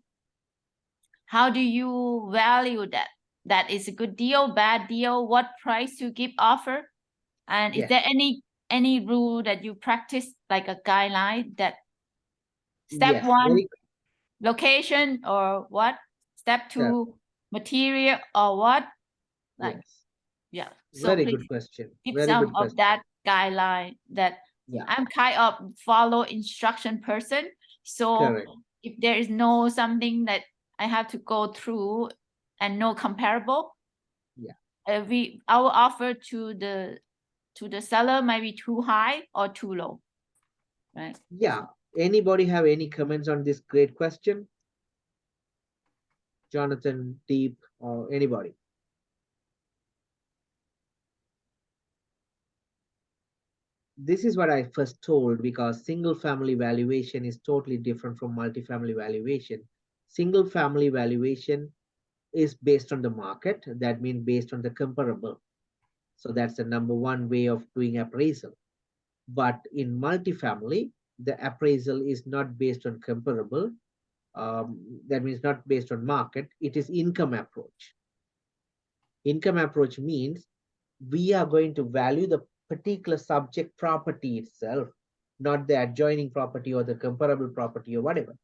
how do you value that? That is a good deal, bad deal, what price to give offer? And is Yes. there any rule that you practice, like a guideline that step Yes. one, Very location, or what? Step two, correct. material, or what? Like, Yes. yeah. So Very please good question. give Very some good of question. that guideline that Yeah. I'm kind of follow instruction person. So Correct. if there is no something that I have to go through and no comparable, Yeah. our offer to the seller might be too high or too low, right? Yeah. Anybody have any comments on this great question? Jonathan, Deep, or anybody? This is what I first told, because single family valuation is totally different from multifamily valuation. Single family valuation is based on the market. That means based on the comparable. So that's the number one way of doing appraisal. But in multifamily, the appraisal is not based on comparable. That means not based on market. It is income approach. Income approach means we are going to value the particular subject property itself, not the adjoining property or the comparable property or whatever.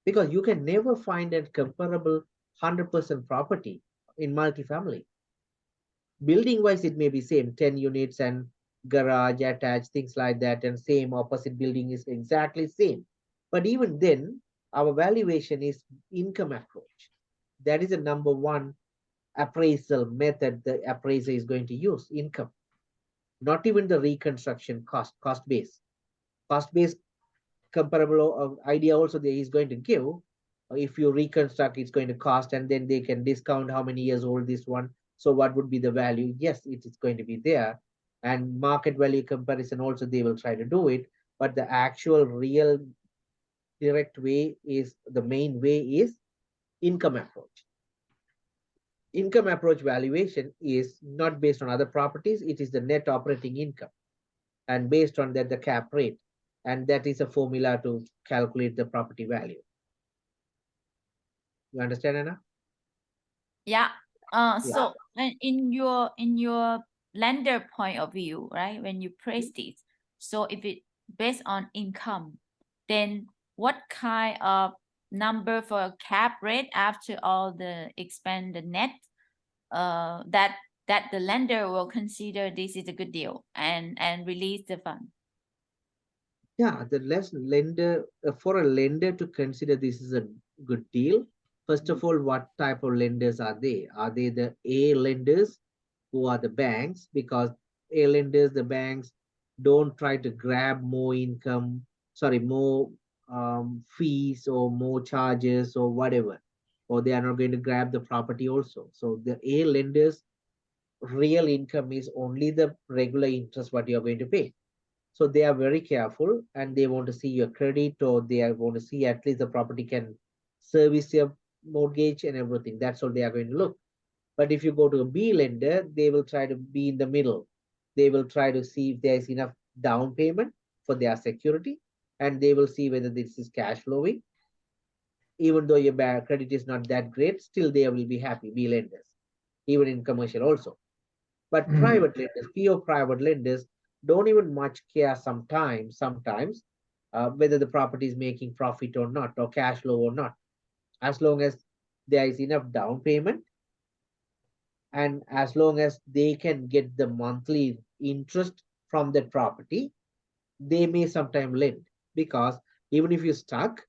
Because you can never find a comparable 100% property in multifamily. Building wise, it may be same 10 units and garage attached, things like that, and same opposite building is exactly same. But even then, our valuation is income approach. That is the number one appraisal method the appraiser is going to use, income. Not even the reconstruction cost base. Cost base comparable idea also there is going to give. If you reconstruct, it's going to cost, and then they can discount how many years old this one. So what would be the value? Yes, it is going to be there. And market value comparison also they will try to do it. But the actual real direct way is, the main way is income approach. Income approach valuation is not based on other properties. It is the net operating income. And based on that, the cap rate. And that is a formula to calculate the property value. You understand, Anna? Yeah. Yeah. So in your lender point of view, right? When you price this, so if it based on income, then what kind of number for cap rate after all the expanded net, that the lender will consider this is a good deal and release the fund? Yeah, the less lender, for a lender to consider this is a good deal. First of all, what type of lenders are they? Are they the A lenders, who are the banks? Because A lenders, the banks don't try to grab more income, more fees or more charges or whatever, or they are not going to grab the property also. So the A lenders, real income is only the regular interest what you are going to pay. So they are very careful, and they want to see your credit, or they want to see at least the property can service your mortgage and everything. That's all they are going to look. But if you go to a B lender, they will try to be in the middle. They will try to see if there is enough down payment for their security, and they will see whether this is cash flowing. Even though your credit is not that great, still they will be happy, B lenders, even in commercial also. But private lenders, pure private lenders, don't even much care sometimes. whether the property is making profit or not, or cash flow or not. As long as there is enough down payment, and as long as they can get the monthly interest from that property, they may sometime lend, because even if you're stuck,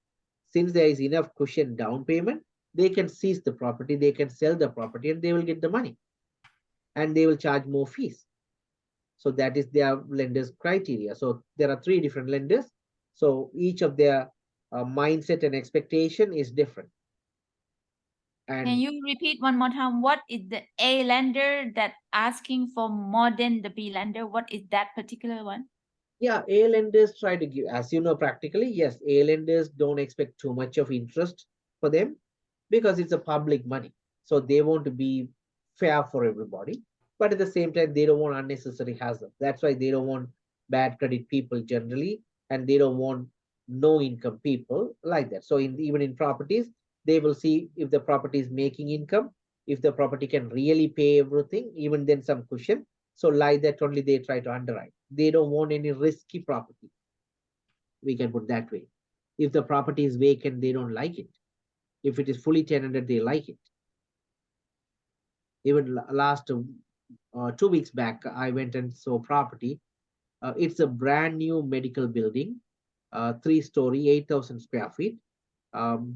since there is enough cushion down payment, they can seize the property, they can sell the property, and they will get the money, and they will charge more fees. So that is their lenders criteria. So there are 3 different lenders. So each of their mindset and expectation is different. Can And you repeat one more time? What is the A lender that asking for more than the B lender? What is that particular one? yeah, A lenders try to give, as you know, practically, yes, A lenders don't expect too much of interest for them because it's a public money. So they want to be fair for everybody. But at the same time, they don't want unnecessary hazard. That's why they don't want bad credit people generally, and they don't want no income people like that. So even in properties, they will see if the property is making income, if the property can really pay everything, even then some cushion. So like that only they try to underwrite. They don't want any risky property. We can put that way. If the property is vacant, they don't like it. If it is fully tenanted, they like it. Even last 2 weeks back, I went and saw property. It's a brand new medical building, 3-story, 8,000 square feet.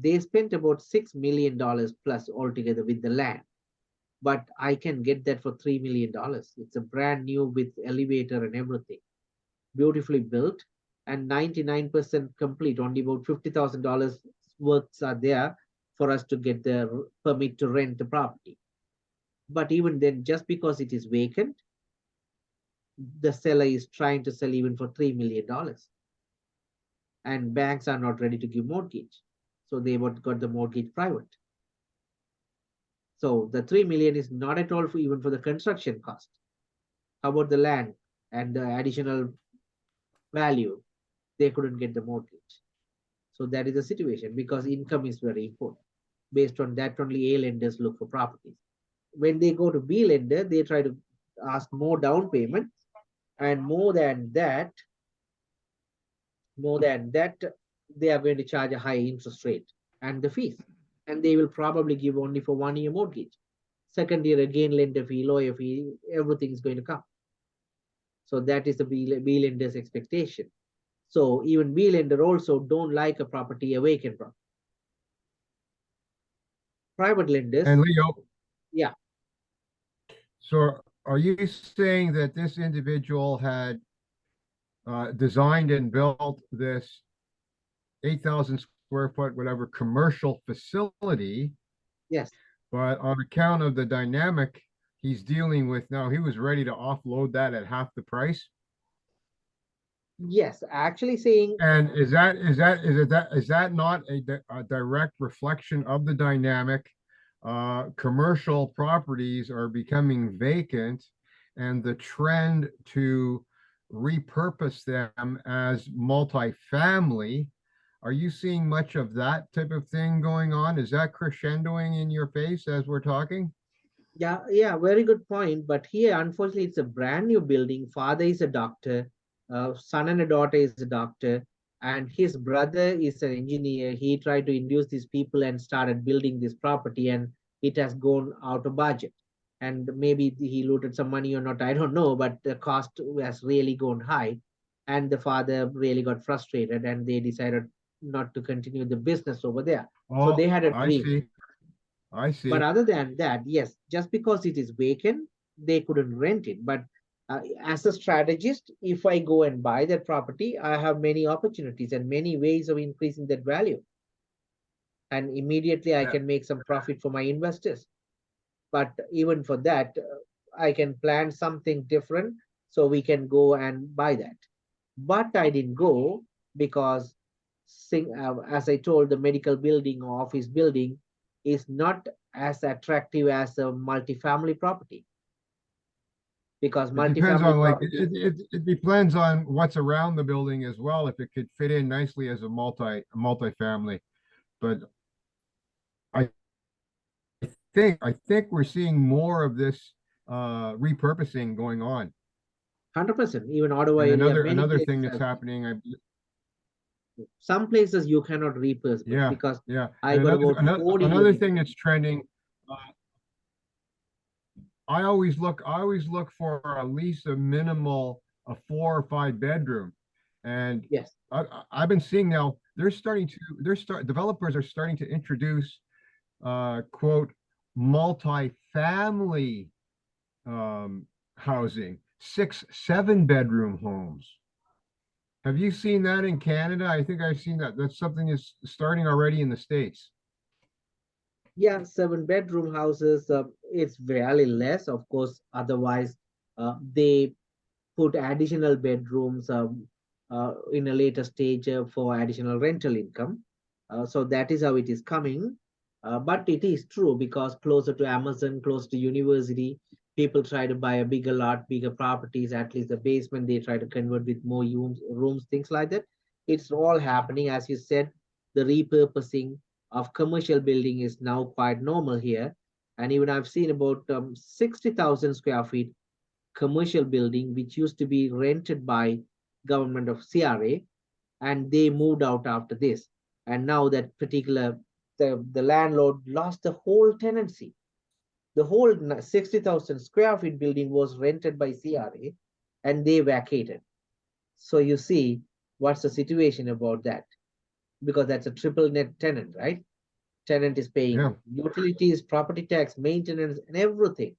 They spent about $6 million plus altogether with the land, but I can get that for $3 million. It's a brand new with elevator and everything, beautifully built, and 99% complete. Only about $50,000 works are there for us to get the permit to rent the property. But even then, just because it is vacant, the seller is trying to sell even for $3 million. And banks are not ready to give mortgage. So they got the mortgage private. So the 3 million is not at all for even for the construction cost. How about the land and the additional value? They couldn't get the mortgage. So that is the situation, because income is very important. Based on that, only A lenders look for properties. When they go to B lender, they try to ask more down payment, and more than that, they are going to charge a high interest rate and the fees, and they will probably give only for 1 year mortgage. Second year again, lender fee, lawyer fee, everything is going to come. So that is the B lender's expectation. So even B lender also don't like a property, a vacant property. Private lenders. And Leo. Yeah. So are you saying that this individual had designed and built this 8,000 square foot, whatever, commercial facility, Yes. but on account of the dynamic he's dealing with now, he was ready to offload that at half the price? Yes, actually saying. And is that not a direct reflection of the dynamic? Commercial properties are becoming vacant, and the trend to repurpose them as multifamily. Are you seeing much of that type of thing going on? Is that crescendoing in your face as we're talking? Yeah, very good point. But here, unfortunately, it's a brand new building. Father is a doctor, son and a daughter is a doctor, and his brother is an engineer. He tried to induce these people and started building this property, and it has gone out of budget. And maybe he looted some money or not, I don't know, but the cost has really gone high. And the father really got frustrated, and they decided not to continue the business over there. So they had a dream. I see. But other than that, yes, just because it is vacant, they couldn't rent it. But as a strategist, if I go and buy that property, I have many opportunities and many ways of increasing that value. And immediately I can make some profit for my investors. But even for that, I can plan something different so we can go and buy that. But I didn't go because, as I told, the medical building or office building is not as attractive as a multifamily property. Because it depends on it depends on what's around the building as well, if it could fit in nicely as a multifamily. But I think we're seeing more of this repurposing going on. 100%. Even Ottawa And area. another thing that's happening, some places you cannot repurpose Yeah, because yeah. I And got another, about 40 another units. thing that's trending, I always look for at least a minimal, a 4 or 5 bedroom. And Yes, I've been seeing now, developers are starting to introduce, quote, multi-family, housing, 6, 7 bedroom homes. Have you seen that in Canada? I think I've seen that. That's something that's starting already in the States. yeah, 7 bedroom houses, it's very less, of course. Otherwise, they put additional bedrooms in a later stage for additional rental income. So that is how it is coming. But it is true because closer to Amazon, close to university, people try to buy a bigger lot, bigger properties, at least the basement, they try to convert with more rooms, things like that. It's all happening. As you said, the repurposing of commercial building is now quite normal here. And even I've seen about 60,000 square feet commercial building, which used to be rented by government of CRA, and they moved out after this. And now that particular, the landlord lost the whole tenancy. The whole 60,000 square feet building was rented by CRA and they vacated. So you see, what's the situation about that? Because that's a triple net tenant, right? Tenant is paying Yeah. utilities, property tax, maintenance, and everything.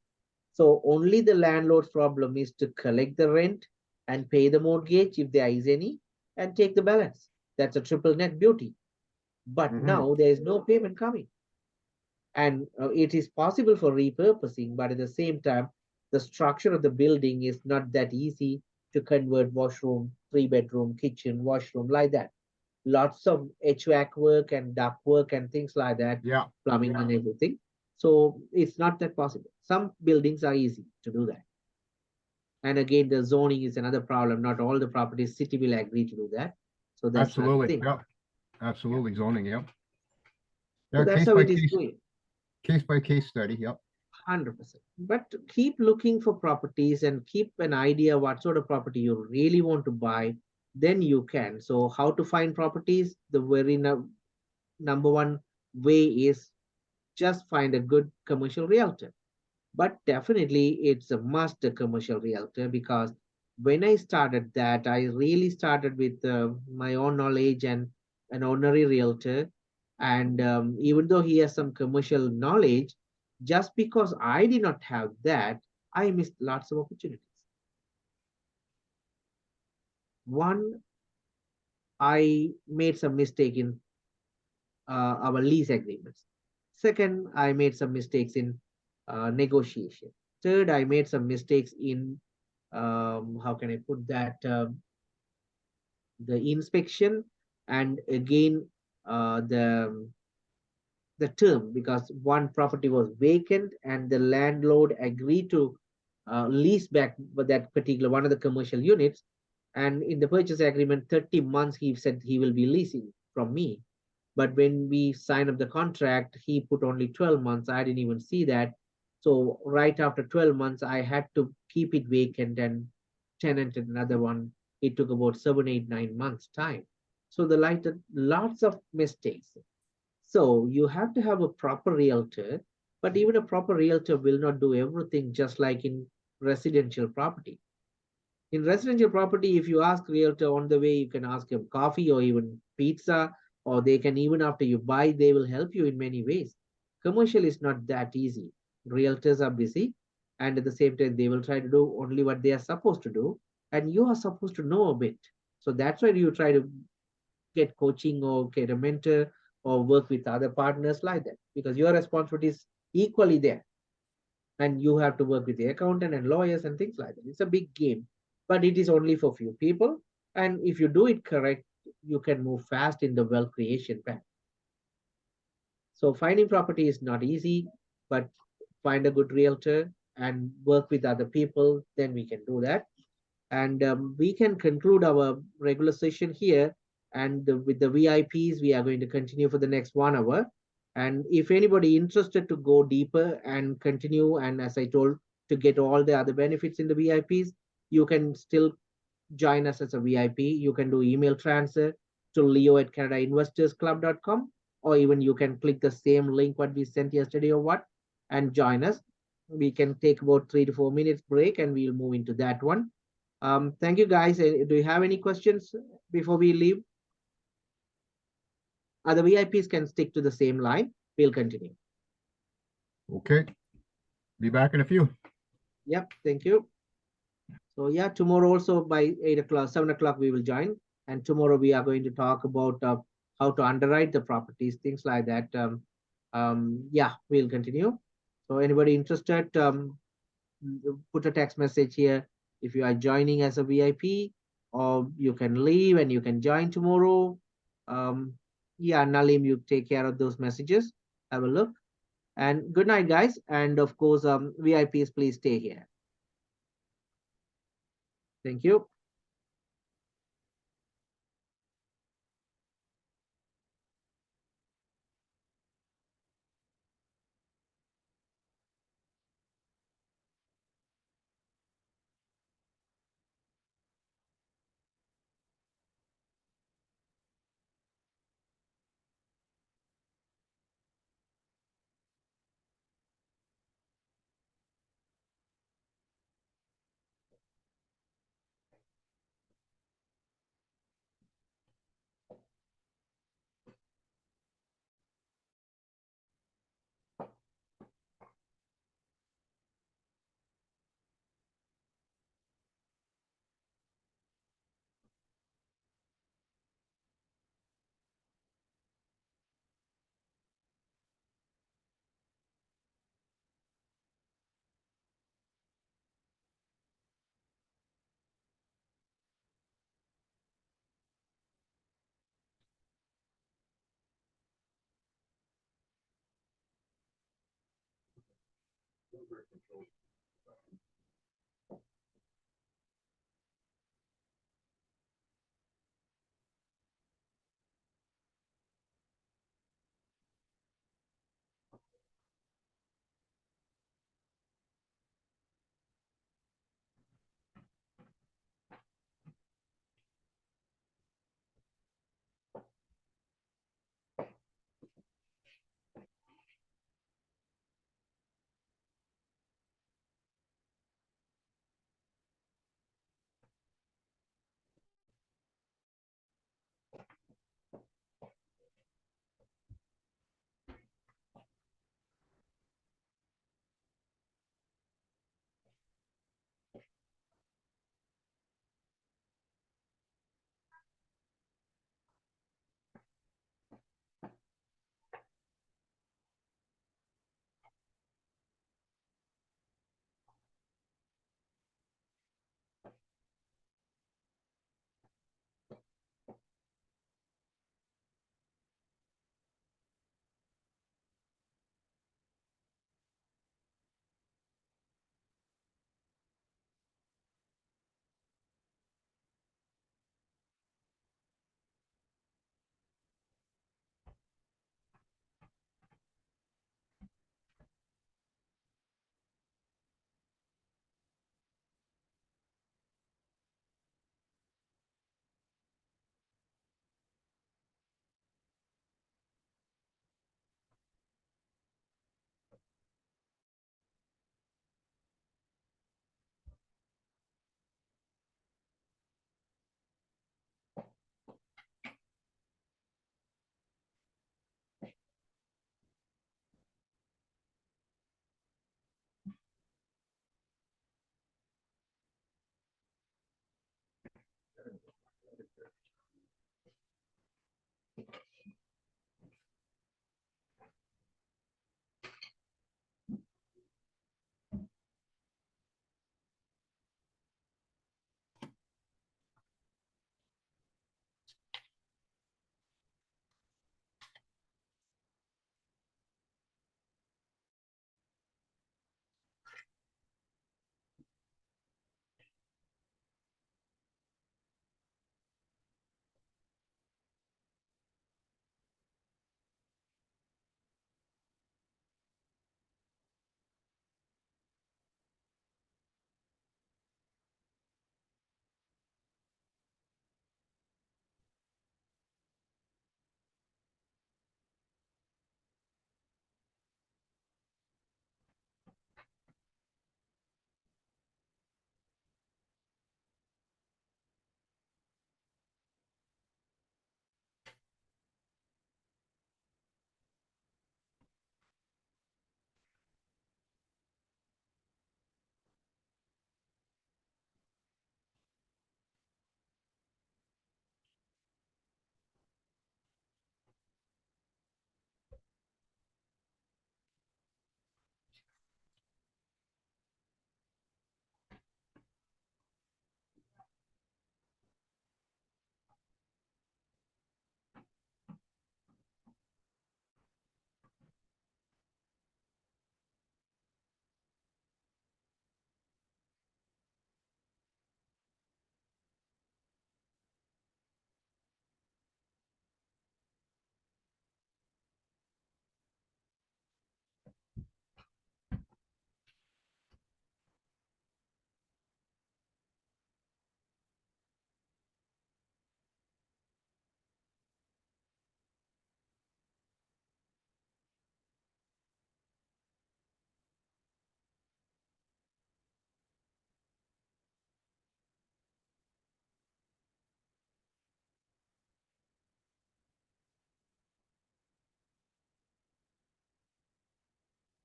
So only the landlord's problem is to collect the rent and pay the mortgage if there is any and take the balance. That's a triple net beauty. But Mhm. now there is no payment coming. And it is possible for repurposing, but at the same time, the structure of the building is not that easy to convert washroom, 3 bedroom, kitchen, washroom, like that. Lots of HVAC work and duct work and things like that, Yeah, plumbing and everything. So it's not that possible. Some buildings are easy to do that. And again, the zoning is another problem. Not all the properties city will agree to do that. So that's another absolutely. thing. Yeah, absolutely. Zoning. Yep. So Yeah, that's how it is going. case by case study. Yep. 100%. But keep looking for properties and keep an idea what sort of property you really want to buy. Then you can. So how to find properties? The very number one way is just find a good commercial realtor. But definitely it's a must, a commercial realtor, because when I started that, I really started with my own knowledge and an ordinary realtor. And even though he has some commercial knowledge, just because I did not have that, I missed lots of opportunities. One, I made some mistake in our lease agreements. Second, I made some mistakes in negotiation. Third, I made some mistakes in how can I put that, the inspection, and again the term, because one property was vacant and the landlord agreed to lease back that particular one of the commercial units, and in the purchase agreement 30 months he said he will be leasing from me. But when we signed up the contract, he put only 12 months. I didn't even see that. So right after 12 months, I had to keep it vacant and tenanted another one. It took about 7, 8, 9 months time. So the lots of mistakes. So you have to have a proper realtor, but even a proper realtor will not do everything, just like in residential property. In residential property, if you ask realtor on the way, you can ask him coffee or even pizza, or they can, even after you buy, they will help you in many ways. Commercial is not that easy. Realtors are busy, and at the same time, they will try to do only what they are supposed to do, and you are supposed to know a bit. So that's why you try to get coaching or get a mentor or work with other partners like that, because your responsibility is equally there. And you have to work with the accountant and lawyers and things like that. It's a big game, but it is only for few people. And if you do it correct, you can move fast in the wealth creation path. So finding property is not easy, but find a good realtor and work with other people, then we can do that. And we can conclude our regular session here. And with the VIPs, we are going to continue for the next 1 hour. And if anybody interested to go deeper and continue, and as I told, to get all the other benefits in the VIPs, you can still join us as a VIP. You can do email transfer. to leo@canadainvestorsclub.com, or even you can click the same link what we sent yesterday or what, and join us. We can take about 3 to 4 minutes break and we'll move into that one. Thank you guys. Do you have any questions before we leave? Other VIPs can stick to the same line. We'll continue. Okay. Be back in a few. Yep, thank you. So yeah, tomorrow also by 8 o'clock, 7 o'clock, we will join. And tomorrow we are going to talk about how to underwrite the properties, things like that. Yeah, we'll continue. So anybody interested, put a text message here if you are joining as a VIP, or you can leave and you can join tomorrow. Yeah, Nalim, you take care of those messages. Have a look. And good night, guys. And of course, VIPs, please stay here. Thank you.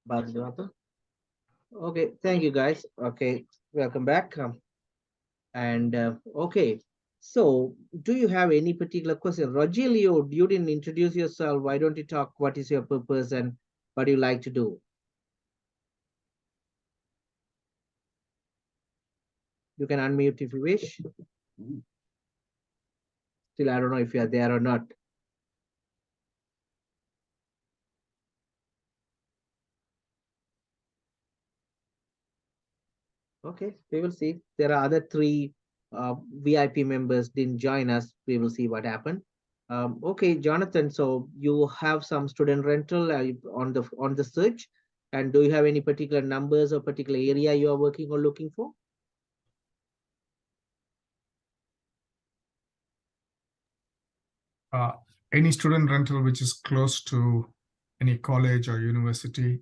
Bhagavatam. Okay, thank you guys. Okay, welcome back. Okay, so do you have any particular question? Rogelio, you didn't introduce yourself. Why don't you talk? What is your purpose and what do you like to do? You can unmute if you wish. Still, I don't know if you are there or not. Okay, we will see. There are other three VIP members didn't join us. We will see what happened. Okay, Jonathan. So you have some student rental on the search, and do you have any particular numbers or particular area you are working or looking for? Any student rental which is close to any college or university.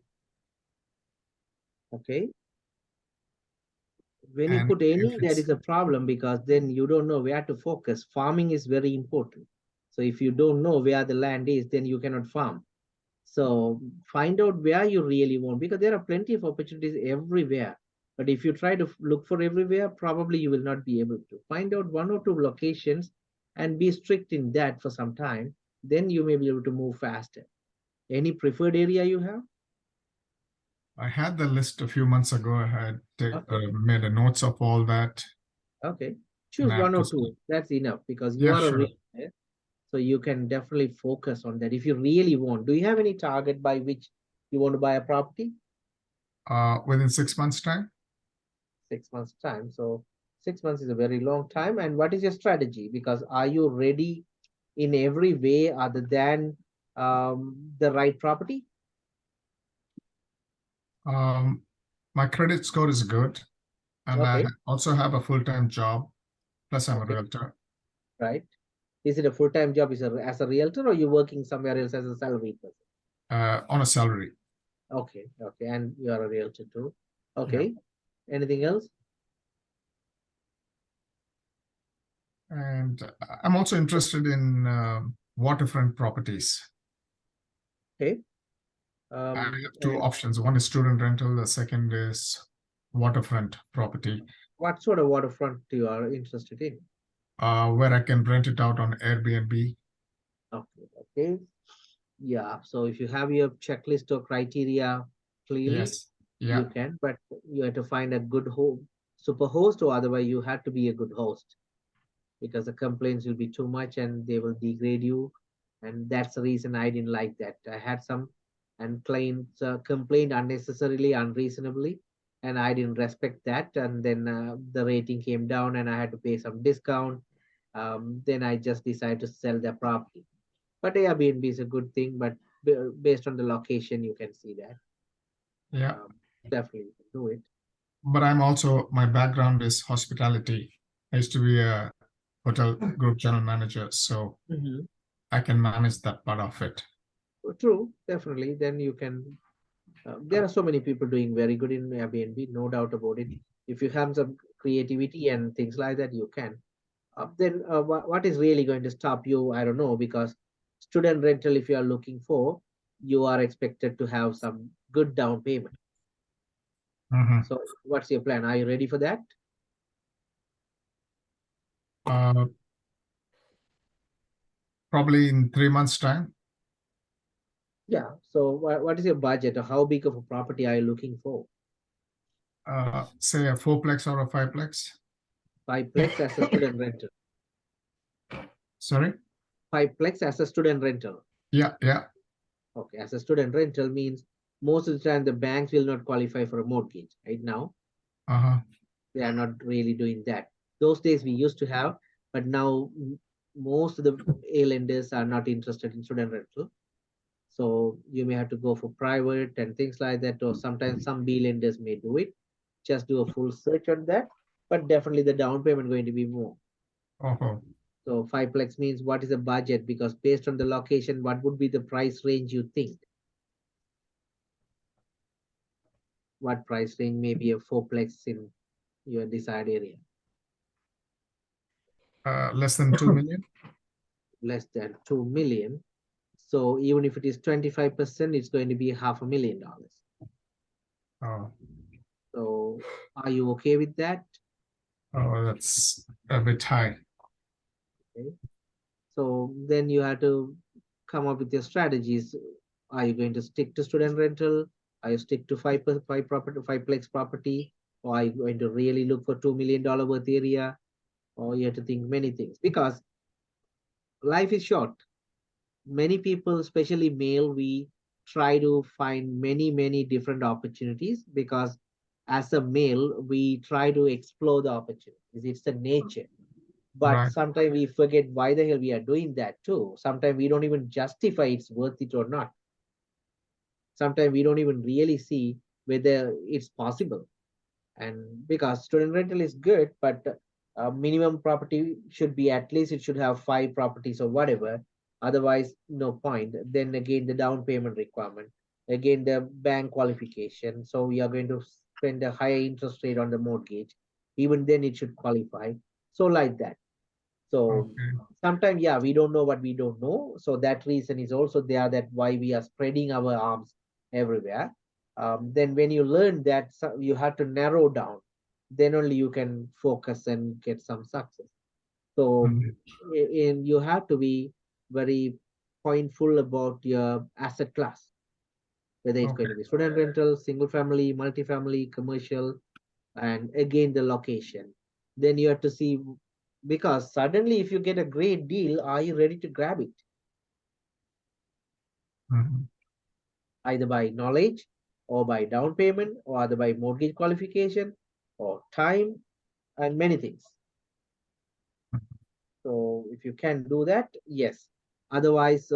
Okay. When you And put any, if that it's- is a problem because then you don't know where to focus. Farming is very important. So if you don't know where the land is, then you cannot farm. So find out where you really want, because there are plenty of opportunities everywhere. But if you try to look for everywhere, probably you will not be able to. Find out one or two locations and be strict in that for some time. Then you may be able to move faster. Any preferred area you have? I had the list a few months ago. I had Okay. made a notes of all that. Okay. Choose And I one or have to- two. That's enough because you Yeah, are a sure. realtor. So you can definitely focus on that if you really want. Do you have any target by which you want to buy a property? Within 6 months' time. 6 months time. So 6 months is a very long time. And what is your strategy? Because are you ready in every way other than the right property? My credit score is good, and I Okay. also have a full-time job. Plus, I'm a Okay. realtor. Right. Is it a full-time job as a realtor or you working somewhere else as a salary person? On a salary. Okay. Okay. And you are a realtor too. Okay. Anything else? And I'm also interested in waterfront properties. Okay. I have And two options. One is student rental. The second is waterfront property, what sort of waterfront you are interested in? where I can rent it out on Airbnb. Okay. Okay. Yeah. So if you have your checklist or criteria clearly, Yes. Yeah. you can, but you have to find a good super host, or otherwise you have to be a good host because the complaints will be too much and they will degrade you. And that's the reason I didn't like that. I had some and clients complained unnecessarily, unreasonably, and I didn't respect that. And then the rating came down and I had to pay some discount. Then I just decided to sell the property. But Airbnb is a good thing, but based on the location, you can see that. Yeah. Definitely you can do it. But my background is hospitality. I used to be a hotel group general manager, so I can manage that part of it. True, definitely. Then you can. There are so many people doing very good in Airbnb, no doubt about it. If you have some creativity and things like that, you can. Then what is really going to stop you? I don't know, because student rental, if you are looking for, you are expected to have some good down payment. So what's your plan? Are you ready for that? Probably in 3 months' time. Yeah. So what is your budget, or how big of a property are you looking for? Say a 4-plex or a 5-plex. 5-plex as a student rental. Sorry? 5-plex as a student rental. Yeah. Okay, as a student rental means most of the time the banks will not qualify for a mortgage right now. They are not really doing that. Those days we used to have, but now most of the A lenders are not interested in student rental. So you may have to go for private and things like that, or sometimes some B lenders may do it. Just do a full search on that, but definitely the down payment going to be more. So 5-plex means what is the budget? Because based on the location, what would be the price range you think? What price range may be a 4-plex in your desired area? Less than 2 million. Less than 2 million. So even if it is 25%, it's going to be $500,000. Oh, So are you okay with that? that's a bit high. So then you have to come up with your strategies. Are you going to stick to student rental? Are you stick to fiveplex property? Or are you going to really look for $2 million worth area? Or you have to think many things because life is short. Many people, especially male, we try to find many different opportunities because as a male, we try to explore the opportunities. It's the nature. But Right. sometimes we forget why the hell we are doing that too. Sometimes we don't even justify it's worth it or not. Sometimes we don't even really see whether it's possible. And because student rental is good, but minimum property should be at least it should have 5 properties or whatever. Otherwise, no point. Then again, the down payment requirement, again, the bank qualification. So we are going to spend a higher interest rate on the mortgage. Even then, it should qualify. So like that. So Okay. sometimes, yeah, we don't know what we don't know. So that reason is also there that why we are spreading our arms everywhere. Then when you learn that you have to narrow down, then only you can focus and get some success. So Mhm. you have to be very pointful about your asset class, whether it's going Okay. to be student rental, single family, multifamily, commercial, and again the location. Then you have to see because suddenly if you get a great deal, are you ready to grab it? Mhm. Either by knowledge or by down payment or either by mortgage qualification or time and many things. So if you can do that, yes. Otherwise,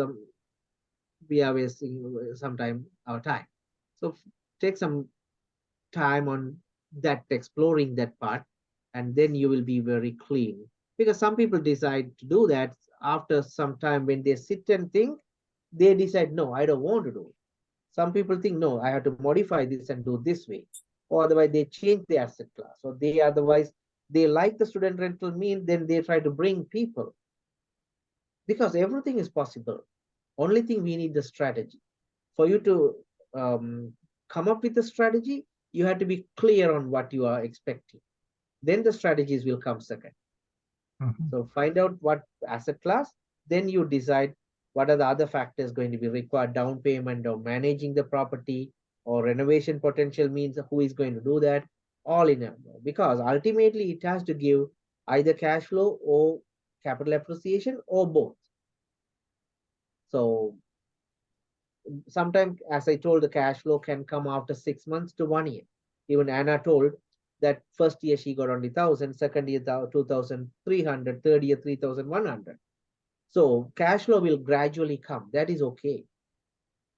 we are wasting sometime our time. So take some time on that exploring that part, and then you will be very clean. Because some people decide to do that after some time when they sit and think, they decide, no, I don't want to do it. Some people think, no, I have to modify this and do this way. Or otherwise they change the asset class. Or they otherwise they like the student rental mean, then they try to bring people. Because everything is possible. Only thing we need the strategy. For you to come up with a strategy, you have to be clear on what you are expecting. Then the strategies will come second. Mhm. So find out what asset class, then you decide what are the other factors going to be required, down payment or managing the property or renovation potential means who is going to do that, all in a, because ultimately it has to give either cash flow or capital appreciation or both. So sometimes, as I told, the cash flow can come after 6 months to 1 year. Even Anna told that first year she got only 1,000, second year 2,300, third year 3,100. So cash flow will gradually come. That is okay.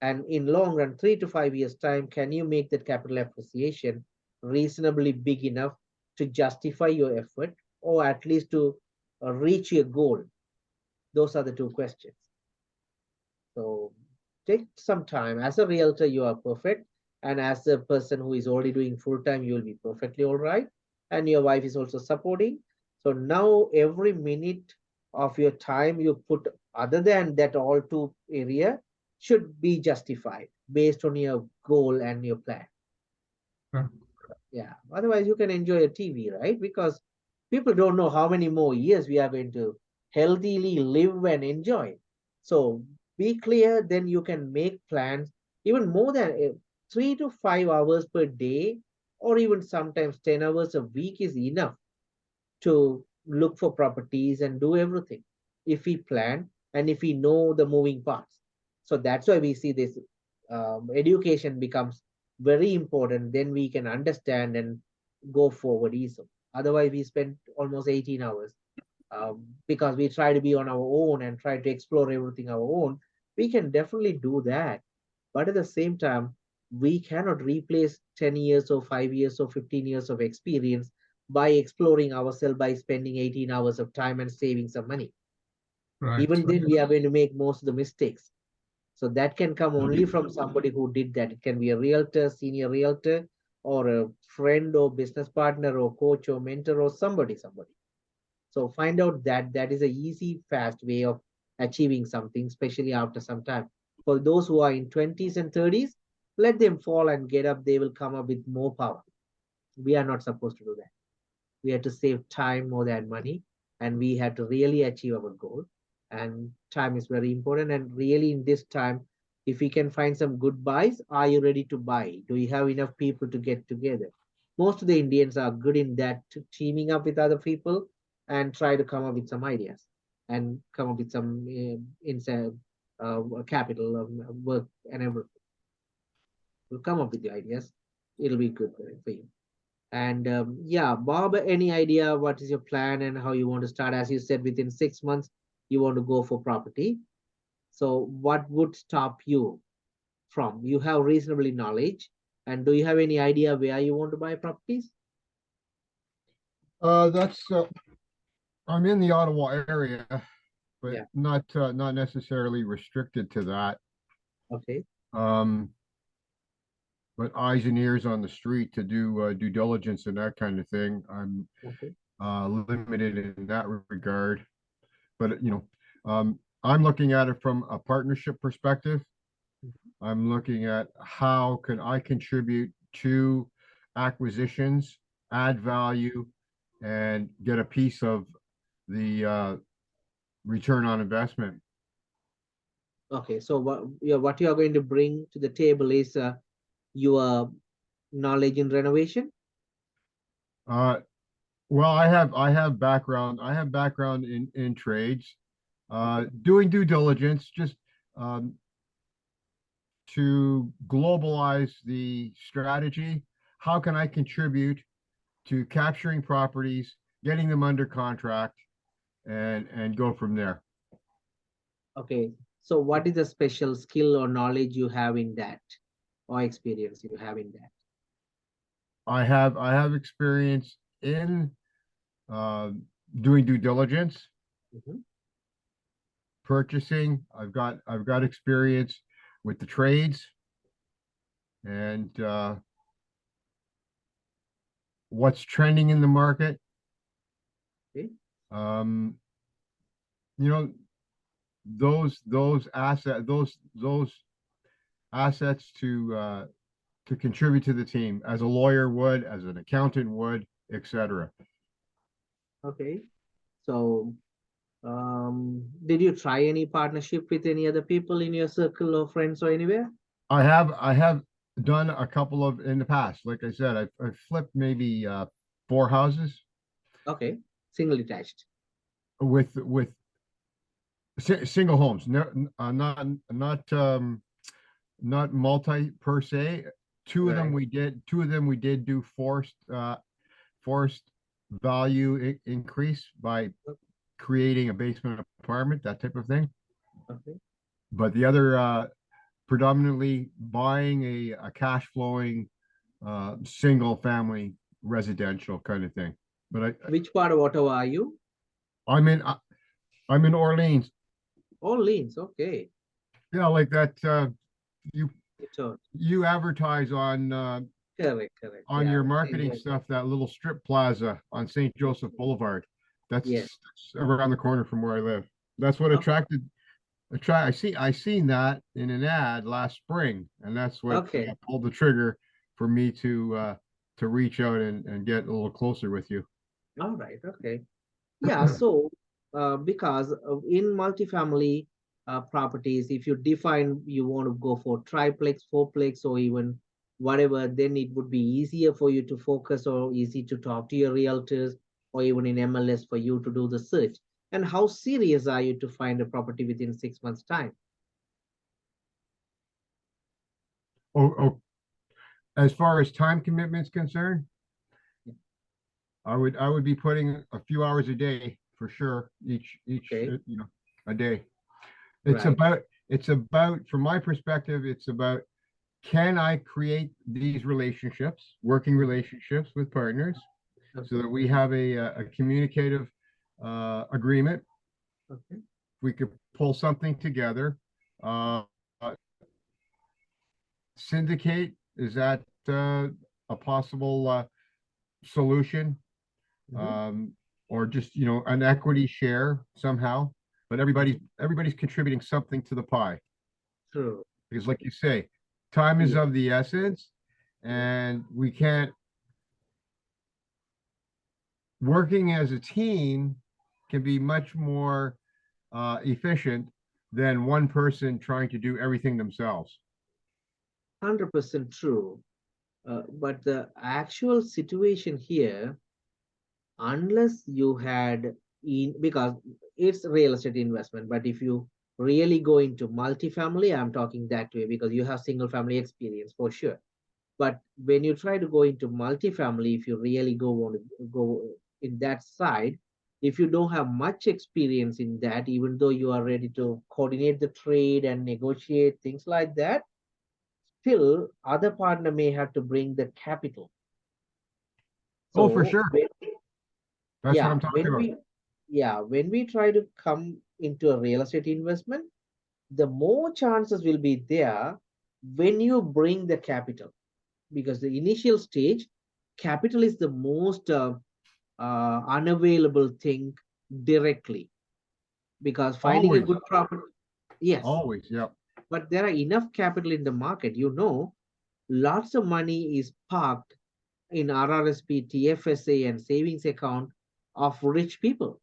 And in long run, 3 to 5 years time, can you make that capital appreciation reasonably big enough to justify your effort or at least to reach your goal? Those are the two questions. So take some time. As a realtor, you are perfect. And as a person who is already doing full time, you will be perfectly all right. And your wife is also supporting. So now every minute of your time you put other than that all two area should be justified based on your goal and your plan. Yeah. Yeah. Otherwise you can enjoy a TV, right? Because people don't know how many more years we are going to healthily live and enjoy. So be clear, then you can make plans even more than 3 to 5 hours per day, or even sometimes 10 hours a week is enough to look for properties and do everything if we plan and if we know the moving parts. So that's why we see this education becomes very important. Then we can understand and go forward easily. Otherwise, we spend almost 18 hours because we try to be on our own and try to explore everything our own. We can definitely do that. But at the same time, we cannot replace 10 years or 5 years or 15 years of experience by exploring ourselves by spending 18 hours of time and saving some money. Right. Even then, we are going to make most of the mistakes. So that can come only from somebody who did that. It can be a realtor, senior realtor, or a friend or business partner or coach or mentor or somebody. So find out that that is a easy, fast way of achieving something, especially after some time. For those who are in 20s and 30s, let them fall and get up. They will come up with more power. We are not supposed to do that. We have to save time more than money, and we have to really achieve our goal. And time is very important. And really, in this time, if we can find some good buys, are you ready to buy? Do you have enough people to get together? Most of the Indians are good in that, teaming up with other people and try to come up with some ideas and come up with some inside capital work and everything. We'll come up with the ideas. It'll be good for you. And yeah, Bob, any idea what is your plan and how you want to start? As you said, within 6 months, you want to go for property. So what would stop you from? You have reasonably knowledge. And do you have any idea where you want to buy properties? That's, I'm in the Ottawa area, but Yeah. not necessarily restricted to that. Okay. But eyes and ears on the street to do due diligence and that kind of thing. I'm Okay. limited in that regard. But I'm looking at it from a partnership perspective. I'm looking at how can I contribute to acquisitions, add value, and get a piece of the return on investment. Okay. So what you are going to bring to the table is your knowledge in renovation. Well, I have background in trades, doing due diligence, just to globalize the strategy. How can I contribute to capturing properties, getting them under contract, and go from there? Okay. So what is the special skill or knowledge you have in that, or experience you have in that? I have experience in doing due diligence, Mhm. purchasing. I've got experience with the trades and what's trending in the market. Okay. Those assets to contribute to the team as a lawyer would, as an accountant would, etc. Okay. So did you try any partnership with any other people in your circle or friends or anywhere? I have done a couple of in the past. Like I said, I've flipped maybe 4 houses Okay. Single detached. with single homes, not multi per se. Two of them we did do forced value increase by creating a basement apartment, that type of thing. Okay. But the other predominantly buying a cash flowing single family residential kind of thing. But Which part of Ottawa are you? I'm in Orleans. Orleans. Okay. Yeah, like that. So, You advertise on correct. on Yeah, your marketing exactly. stuff, that little strip plaza on St. Joseph Boulevard. That's Yes. around the corner from where I live. That's what Okay. I seen that in an ad last spring, and that's what Okay. pulled the trigger for me to reach out and get a little closer with you. All right. Okay. Yeah. So, because in multifamily properties, if you define you want to go for triplex, fourplex, or even whatever, then it would be easier for you to focus or easy to talk to your realtors or even in MLS for you to do the search. And how serious are you to find a property within 6 months' time? Oh, as far as time commitment's concerned, I would be putting a few hours a day for sure, each Okay. a day. It's Right. about, from my perspective, it's about, can I create these relationships, working relationships with partners, so that we have a communicative agreement. Okay. We could pull something together. Syndicate, is that a possible solution? Mhm. Or just, an equity share somehow, but everybody's contributing something to the pie. True. Because like you say, time is Yeah. of the essence, and we can't. Working as a team can be much more efficient than one person trying to do everything themselves. 100% true. But the actual situation here, unless you had because it's real estate investment, but if you really go into multifamily, I'm talking that way because you have single family experience for sure. But when you try to go into multifamily, if you really want to go in that side, if you don't have much experience in that, even though you are ready to coordinate the trade and negotiate things like that, still other partner may have to bring the capital. Oh, for So sure. That's what I'm talking about. when we try to come into a real estate investment, the more chances will be there when you bring the capital, because the initial stage, capital is the most unavailable thing directly, because finding a Always. good property, yes, Always, yeah. but there are enough capital in the market. Lots of money is parked in RRSP, TFSA, and savings account of rich people.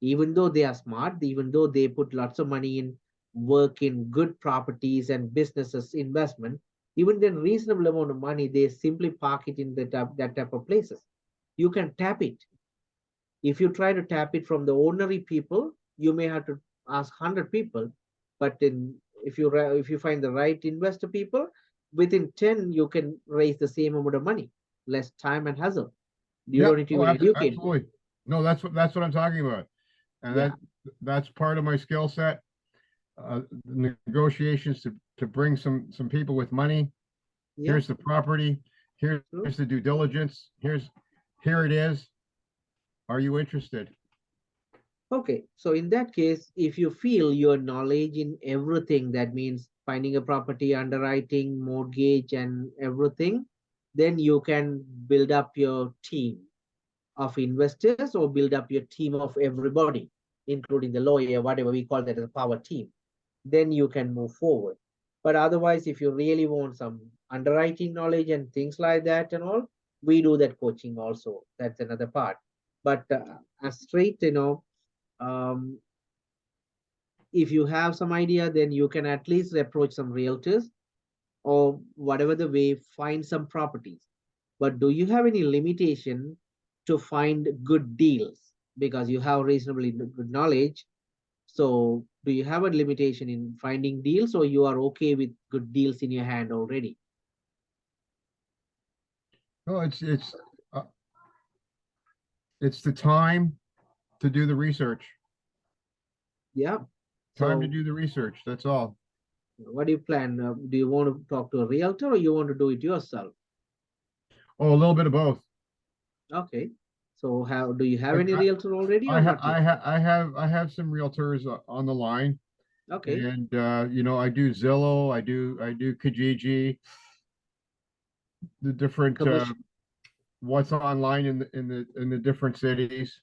Even though they are smart, even though they put lots of money in work in good properties and businesses investment, even then reasonable amount of money, they simply park it in that type of places. You can tap it. If you try to tap it from the ordinary people, you may have to ask 100 people, but if you find the right investor people, within 10 you can raise the same amount of money, less time and hassle. You Yeah, don't need to even educate. absolutely. No, that's what I'm talking about. And Yeah. that's part of my skill set. Negotiations to bring some people with money. Yeah. Here's the property. Here's the due diligence. Here it is. Are you interested? Okay, so in that case, if you feel your knowledge in everything, that means finding a property, underwriting, mortgage, and everything, then you can build up your team of investors or build up your team of everybody, including the lawyer, whatever we call that as a power team. Then you can move forward. But otherwise, if you really want some underwriting knowledge and things like that and all, we do that coaching also. That's another part. But as straight, if you have some idea, then you can at least approach some realtors or whatever the way, find some properties. But do you have any limitation to find good deals? Because you have reasonably good knowledge. So do you have a limitation in finding deals, or you are okay with good deals in your hand already? No, it's the time to do the research. Yeah. Time to So do the research. That's all. what do you plan? Do you want to talk to a realtor or you want to do it yourself? Oh, a little bit of both. Okay. So do you have any realtor already or I not yet? I have some realtors on the line, Okay. and I do Zillow, I do Kijiji, the different what's online in the different cities.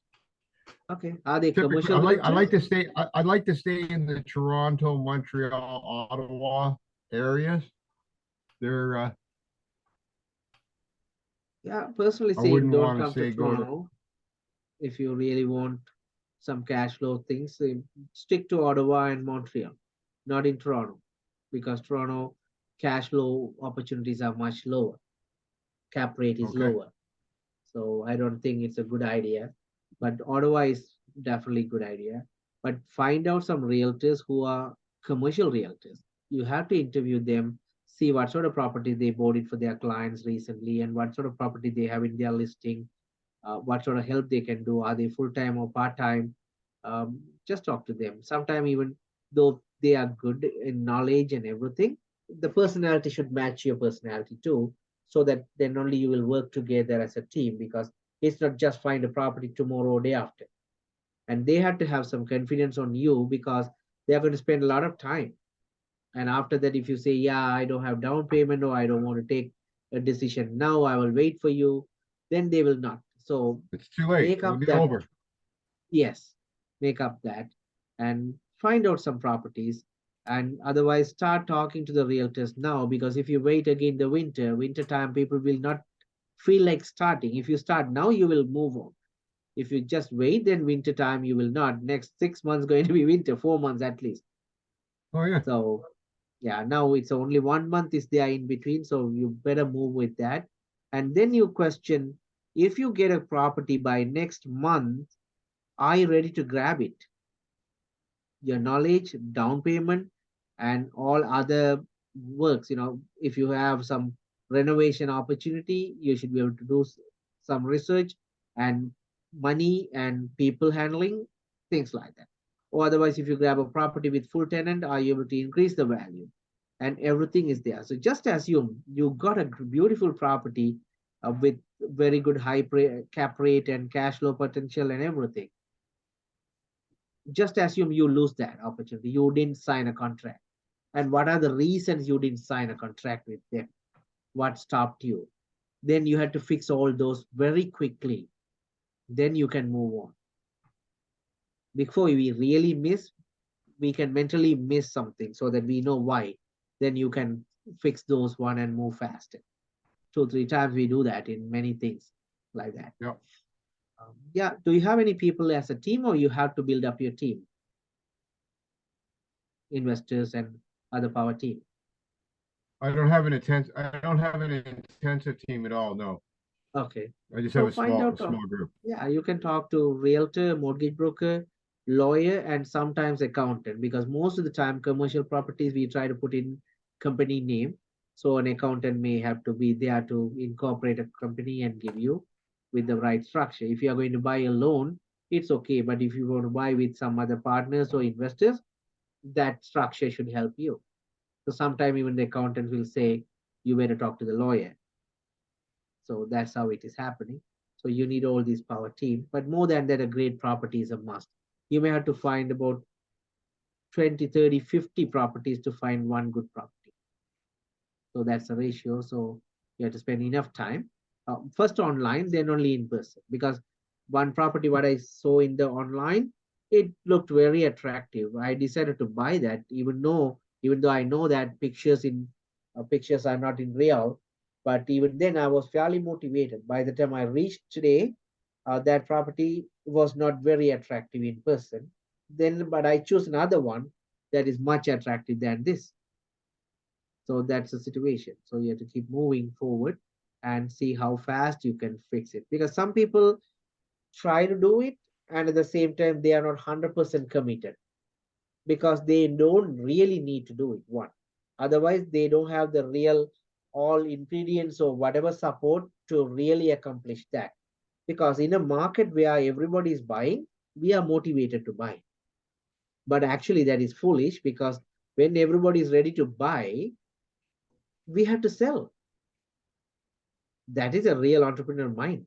Okay. Are they Typically, commercial I realtors? like to stay. I'd like to stay in the Toronto, Montreal, Ottawa areas. They're Yeah, personally I saying wouldn't don't want to come to say go to. Toronto if you really want some cash flow things. Stick to Ottawa and Montreal, not in Toronto, because Toronto cash flow opportunities are much lower. Cap rate is Okay. lower. So I don't think it's a good idea. But Ottawa is definitely a good idea. But find out some realtors who are commercial realtors. You have to interview them, see what sort of property they bought it for their clients recently, and what sort of property they have in their listing, what sort of help they can do. Are they full-time or part-time? Just talk to them. Sometimes even though they are good in knowledge and everything, the personality should match your personality too, so that then only you will work together as a team, because it's not just find a property tomorrow or day after. And they have to have some confidence on you, because they're going to spend a lot of time. And after that, if you say, yeah, I don't have down payment, or I don't want to take a decision now, I will wait for you, then they will not. So It's too late. make It'll up be that. over. Yes, make up that and find out some properties. And otherwise start talking to the realtors now, because if you wait again the winter time, people will not feel like starting. If you start now, you will move on. If you just wait, then winter time you will not. Next 6 months going to be winter, 4 months at least. Oh, yeah. So yeah, now it's only 1 month is there in between, so you better move with that. And then you question, if you get a property by next month, are you ready to grab it? Your knowledge, down payment, and all other works, if you have some renovation opportunity, you should be able to do some research and money and people handling, things like that. Or otherwise, if you grab a property with full tenant, are you able to increase the value? And everything is there. So just assume you got a beautiful property with very good cap rate and cash flow potential and everything. Just assume you lose that opportunity. You didn't sign a contract. And what are the reasons you didn't sign a contract with them? What stopped you? Then you had to fix all those very quickly. Then you can move on. Before we really miss, we can mentally miss something so that we know why. Then you can fix those one and move faster. 2-3 times we do that in many things like that. Yep. Yeah. Do you have any people as a team, or you have to build up your team? Investors and other power team. I don't have an intensive team at all. No, Okay. I just So have a find out, small group. Yeah, you can talk to realtor, mortgage broker, lawyer, and sometimes accountant, because most of the time commercial properties we try to put in company name. So an accountant may have to be there to incorporate a company and give you with the right structure. If you are going to buy a loan, it's okay. But if you want to buy with some other partners or investors, that structure should help you. So sometime even the accountant will say, you better talk to the lawyer. So that's how it is happening. So you need all these power team, but more than that, a great property is a must. You may have to find about 20, 30, 50 properties to find one good property. So that's a ratio. So you have to spend enough time. First online, then only in person, because one property, what I saw in the online, it looked very attractive. I decided to buy that, even though I know that pictures are not in real, but even then I was fairly motivated. By the time I reached today, that property was not very attractive in person. But I choose another one that is much attractive than this. So that's the situation. So you have to keep moving forward and see how fast you can fix it. Because some people try to do it, and at the same time, they are not 100% committed, because they don't really need to do it. One, otherwise they don't have the real all ingredients or whatever support to really accomplish that. Because in a market where everybody is buying, we are motivated to buy. But actually that is foolish, because when everybody is ready to buy, we have to sell. That is a real entrepreneur mind.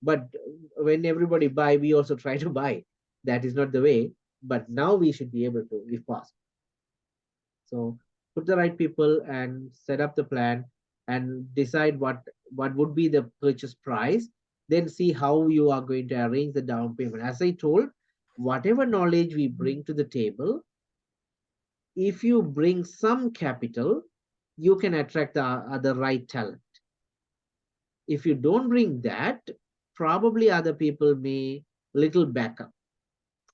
But when everybody buy, we also try to buy. That is not the way. But now we should be able to, if possible. So put the right people and set up the plan and decide what would be the purchase price. Then see how you are going to arrange the down payment. As I told, whatever knowledge we bring to the table, if you bring some capital, you can attract the right talent. If you don't bring that, probably other people may little back up,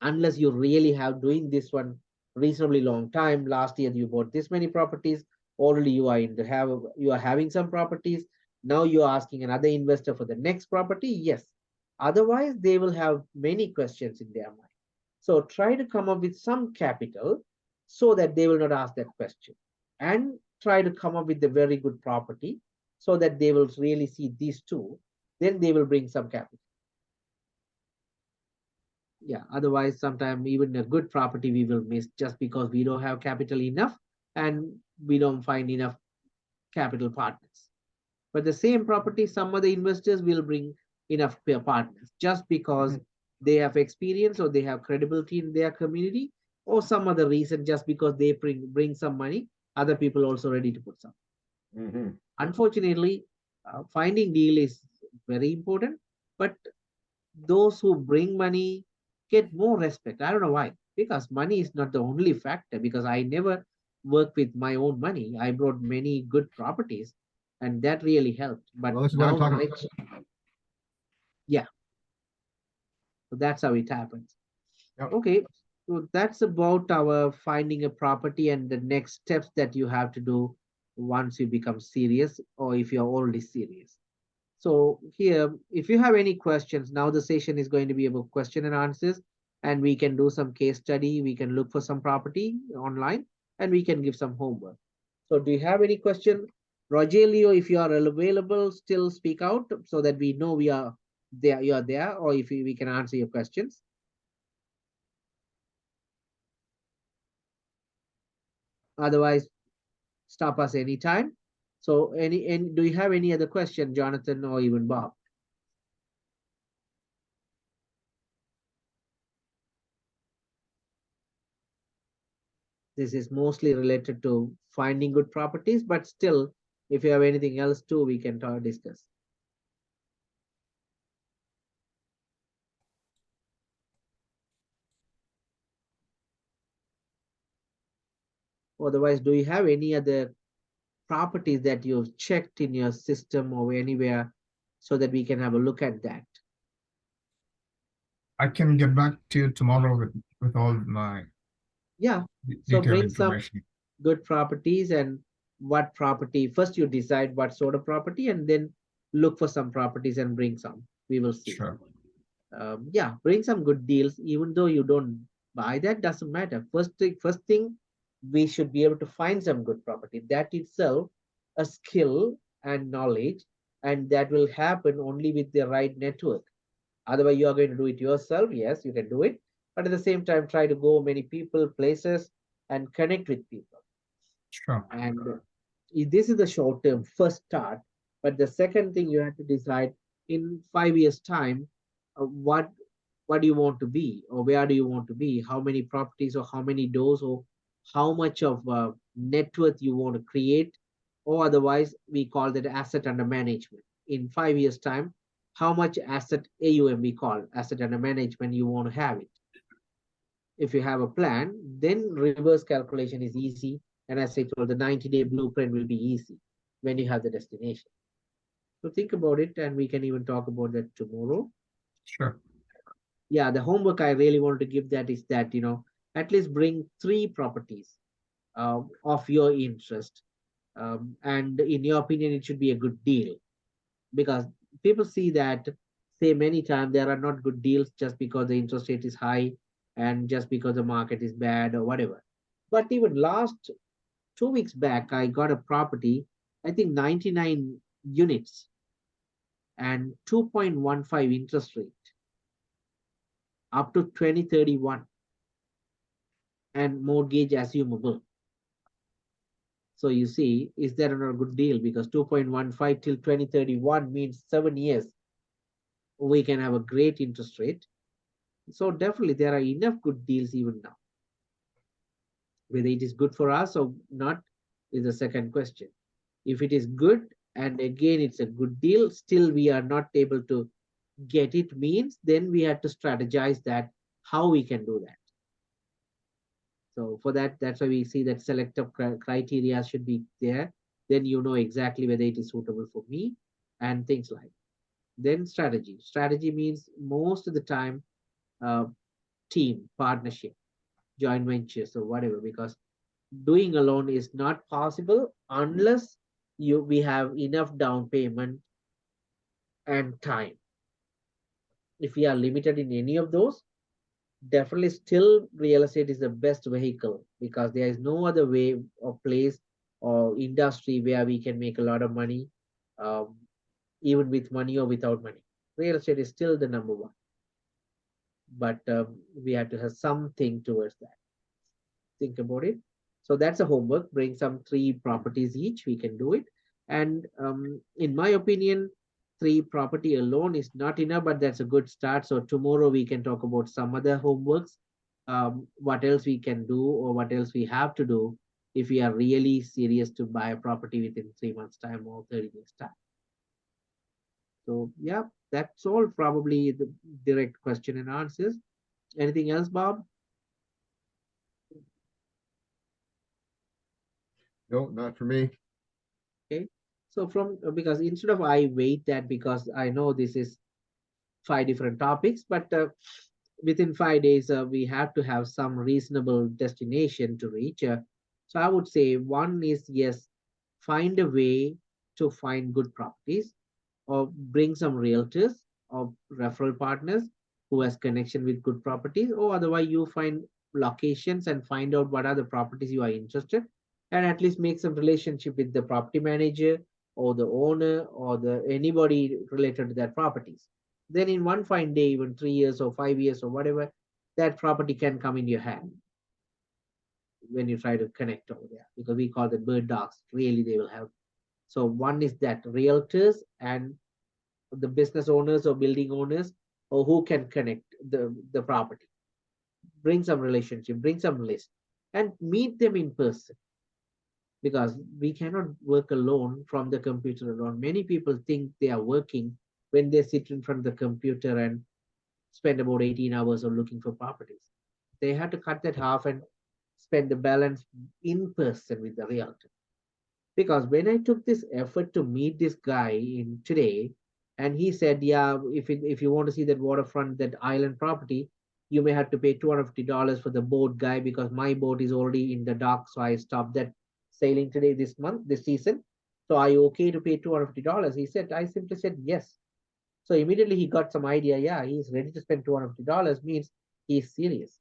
unless you really have doing this one reasonably long time. Last year you bought this many properties, already you are having some properties. Now you are asking another investor for the next property. Yes, otherwise they will have many questions in their mind. So try to come up with some capital so that they will not ask that question, and try to come up with a very good property so that they will really see these two. Then they will bring some capital. Yeah, otherwise sometimes even a good property we will miss just because we don't have capital enough and we don't find enough capital partners. But the same property, some other investors will bring enough partners just because they have experience or they have credibility in their community, or some other reason, just because they bring some money, other people also ready to put some. Unfortunately, finding deal is very important, but those who bring money get more respect. I don't know why. because money is not the only factor, because I never work with my own money. I brought many good properties and that really helped. But Well, this is what I'm now, talking yeah, so that's how it happens. Yep. Okay, so that's about our finding a property and the next steps that you have to do once you become serious or if you're already serious. So here, if you have any questions, now the session is going to be about question and answers, and we can do some case study. We can look for some property online and we can give some homework. So do you have any question? Rogelio, if you are available, still speak out so that we know we are there, you are there, or if we can answer your questions. Otherwise, stop us anytime. So any do you have any other question, Jonathan or even Bob? This is mostly related to finding good properties, but still, if you have anything else too, we can discuss. Otherwise, do you have any other properties that you've checked in your system or anywhere so that we can have a look at that? I can get back to you tomorrow with all my Yeah, so detailed bring some information. good properties and what property. First, you decide what sort of property and then look for some properties and bring some. We will see. Sure. Yeah, bring some good deals, even though you don't buy, that doesn't matter. First thing, we should be able to find some good property. That itself a skill and knowledge, and that will happen only with the right network. Otherwise, you are going to do it yourself. Yes, you can do it, but at the same time, try to go many people, places, and connect with people. Sure. And this is the short term first start. But the second thing, you have to decide in 5 years' time, what do you want to be, or where do you want to be? How many properties, or how many doors, or how much of net worth you want to create, or otherwise we call that asset under management. In 5 years' time, how much asset AUM, we call asset under management, you want to have it. If you have a plan, then reverse calculation is easy. And as I told, the 90-day blueprint will be easy when you have the destination. So think about it, and we can even talk about that tomorrow. Sure. Yeah, the homework I really wanted to give that is that, at least bring 3 properties of your interest. And in your opinion, it should be a good deal, because people see that, say many times, there are not good deals just because the interest rate is high and just because the market is bad or whatever. But even last 2 weeks back, I got a property, I think 99 units and 2.15 interest rate up to 2031 and mortgage assumable. So you see, is that not a good deal? Because 2.15 till 2031 means 7 years. We can have a great interest rate. So definitely there are enough good deals even now. Whether it is good for us or not is the second question. If it is good, and again it's a good deal, still we are not able to get it, means then we have to strategize that how we can do that. So for that, that's why we see that selective criteria should be there. Then you know exactly whether it is suitable for me and things like. Then strategy. Strategy means most of the time team, partnership, joint ventures or whatever, because doing alone is not possible unless we have enough down payment and time. If we are limited in any of those, definitely still real estate is the best vehicle, because there is no other way or place or industry where we can make a lot of money, even with money or without money. Real estate is still the number one, but we have to have something towards that. Think about it. So that's a homework. Bring some 3 properties each. We can do it. And in my opinion, 3 property alone is not enough, but that's a good start. So tomorrow we can talk about some other homeworks, what else we can do or what else we have to do if we are really serious to buy a property within 3 months time or 30 days time. So yeah, that's all, probably the direct question and answers. Anything else, Bob? No, not for me. So from because instead of I wait that because I know this is 5 different topics, but within 5 days we have to have some reasonable destination to reach. So I would say one is yes, find a way to find good properties or bring some realtors or referral partners who has connection with good properties, or otherwise you find locations and find out what are the properties you are interested, and at least make some relationship with the property manager or the owner or the anybody related to that properties. Then in one fine day, even 3 years or 5 years or whatever, that property can come in your hand when you try to connect over there, because we call them bird dogs. Really, they will help. So one is that realtors and the business owners or building owners, or who can connect the property. Bring some relationship, bring some list, and meet them in person, because we cannot work alone from the computer alone. Many people think they are working when they sit in front of the computer and spend about 18 hours on looking for properties. They have to cut that half and spend the balance in person with the realtor. Because when I took this effort to meet this guy in today, and he said, yeah, if you want to see that waterfront, that island property, you may have to pay $250 for the boat guy, because my boat is already in the dock, so I stopped that sailing today this month, this season. So are you okay to pay $250? He said, I simply said yes. So immediately he got some idea. Yeah, he's ready to spend $250, means he's serious.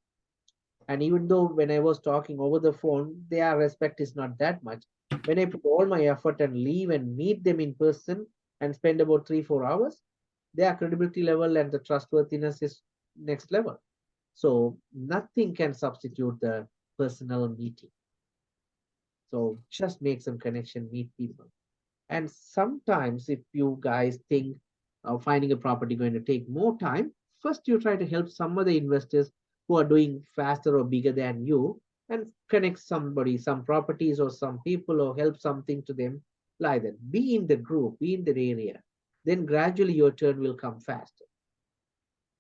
And even though when I was talking over the phone, their respect is not that much. When I put all my effort and leave and meet them in person and spend about 3-4 hours, their credibility level and the trustworthiness is next level. So nothing can substitute the personal meeting. So just make some connection, meet people. And sometimes if you guys think finding a property going to take more time, first you try to help some other investors who are doing faster or bigger than you, and connect somebody, some properties or some people, or help something to them like that. Be in the group, be in the area. Then gradually your turn will come faster.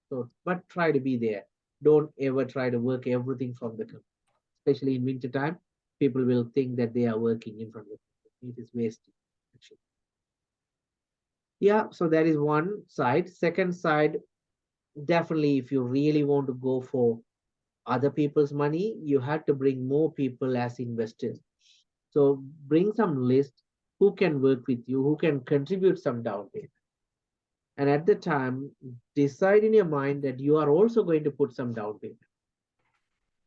So, but try to be there. Don't ever try to work everything from the computer. Especially in winter time, people will think that they are working in front of the computer. It is wasting, actually. Yeah, so that is one side. Second side, definitely if you really want to go for other people's money, you have to bring more people as investors. So bring some list who can work with you, who can contribute some down payment. And at the time, decide in your mind that you are also going to put some down payment.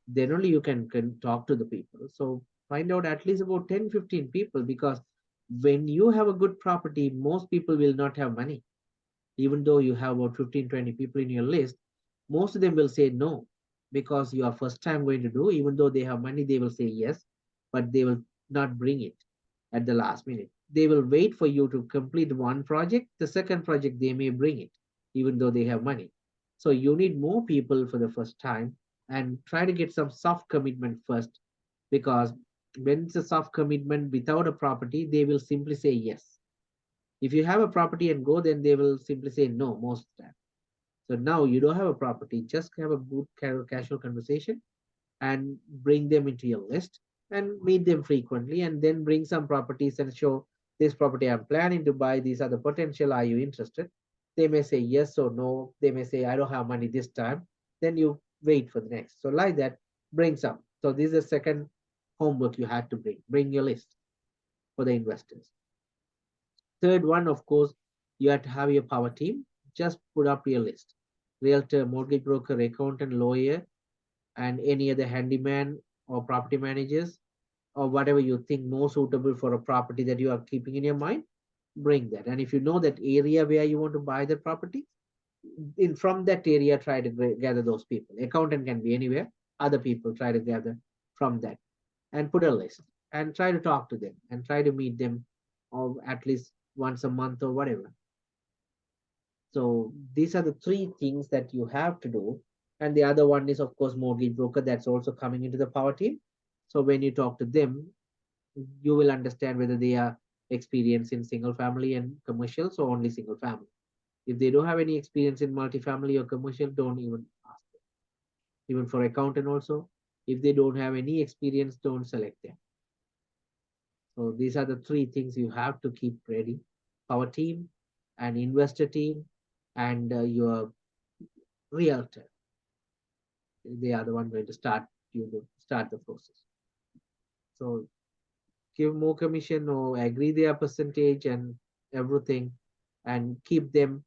Then only you can talk to the people. So find out at least about 10-15 people, because when you have a good property, most people will not have money. Even though you have about 15-20 people in your list, most of them will say no, because you are first time going to do. Even though they have money, they will say yes, but they will not bring it at the last minute. They will wait for you to complete one project. The second project, they may bring it, even though they have money. So you need more people for the first time, and try to get some soft commitment first, because when it's a soft commitment without a property, they will simply say yes. If you have a property and go, then they will simply say no most of the time. So now you don't have a property, just have a good casual conversation and bring them into your list and meet them frequently, and then bring some properties and show this property I'm planning to buy. These are the potential. Are you interested? They may say yes or no. They may say, I don't have money this time. Then you wait for the next. So like that, bring some. So this is the second homework you had to bring. Bring your list for the investors. Third one, of course, you have to have your power team. Just put up your list. Realtor, mortgage broker, accountant, lawyer, and any other handyman or property managers, or whatever you think more suitable for a property that you are keeping in your mind, bring that. And if you know that area where you want to buy the property, from that area, try to gather those people. Accountant can be anywhere. Other people, try to gather from that and put a list and try to talk to them and try to meet them, or at least once a month or whatever. So these are the three things that you have to do. And the other one is, of course, mortgage broker. That's also coming into the power team. So when you talk to them, you will understand whether they are experienced in single family and commercials, or only single family. If they don't have any experience in multifamily or commercial, don't even ask them. Even for accountant also, if they don't have any experience, don't select them. So these are the three things you have to keep ready: power team, an investor team, and your realtor. They are the one going to start the process. So give more commission or agree their percentage and everything, and keep them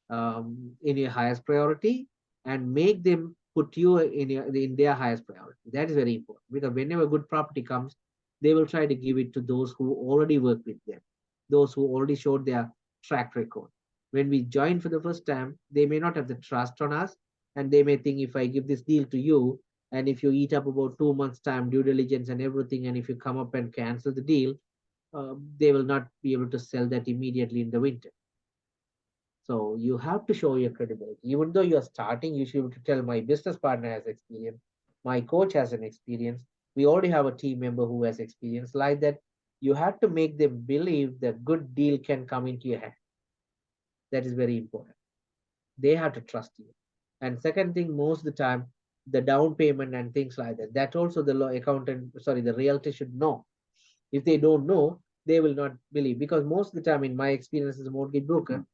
in your highest priority, and make them put you in their highest priority. That is very important, because whenever good property comes, they will try to give it to those who already work with them, those who already showed their track record. When we join for the first time, they may not have the trust on us, and they may think, if I give this deal to you, and if you eat up about 2 months time due diligence and everything, and if you come up and cancel the deal, they will not be able to sell that immediately in the winter. So you have to show your credibility. Even though you're starting, you should tell, my business partner has experience, my coach has an experience, we already have a team member who has experience. Like that, you have to make them believe that good deal can come into your hand. That is very important. They have to trust you. And second thing, most of the time, the down payment and things like that, that also the the realtor should know. If they don't know, they will not believe, because most of the time, in my experience as a mortgage broker,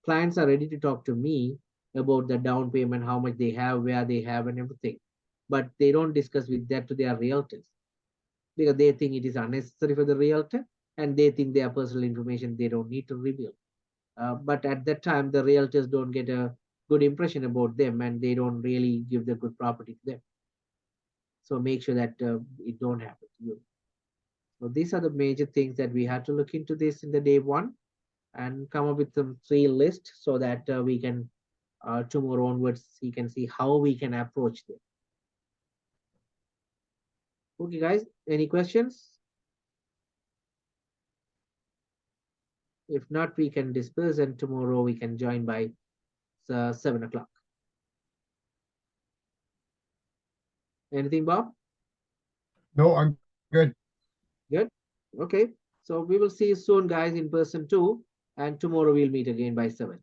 clients are ready to talk to me about the down payment, how much they have, where they have, and everything. But they don't discuss with that to their realtors, because they think it is unnecessary for the realtor, and they think their personal information they don't need to reveal. But at that time, the realtors don't get a good impression about them, and they don't really give the good property to them. So make sure that it don't happen to you. So these are the major things that we have to look into this in the day one, and come up with some 3 list, so that we can tomorrow onwards, you can see how we can approach them. Okay, guys, any questions? If not, we can disperse, and tomorrow we can join by 7 o'clock. Anything, Bob? No, I'm good. Good. Okay. So we will see you soon, guys, in person too. And tomorrow we'll meet again by 7.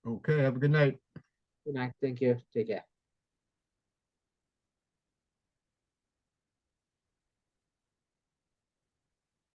Okay, have a good night. Good night. Thank you. Take care.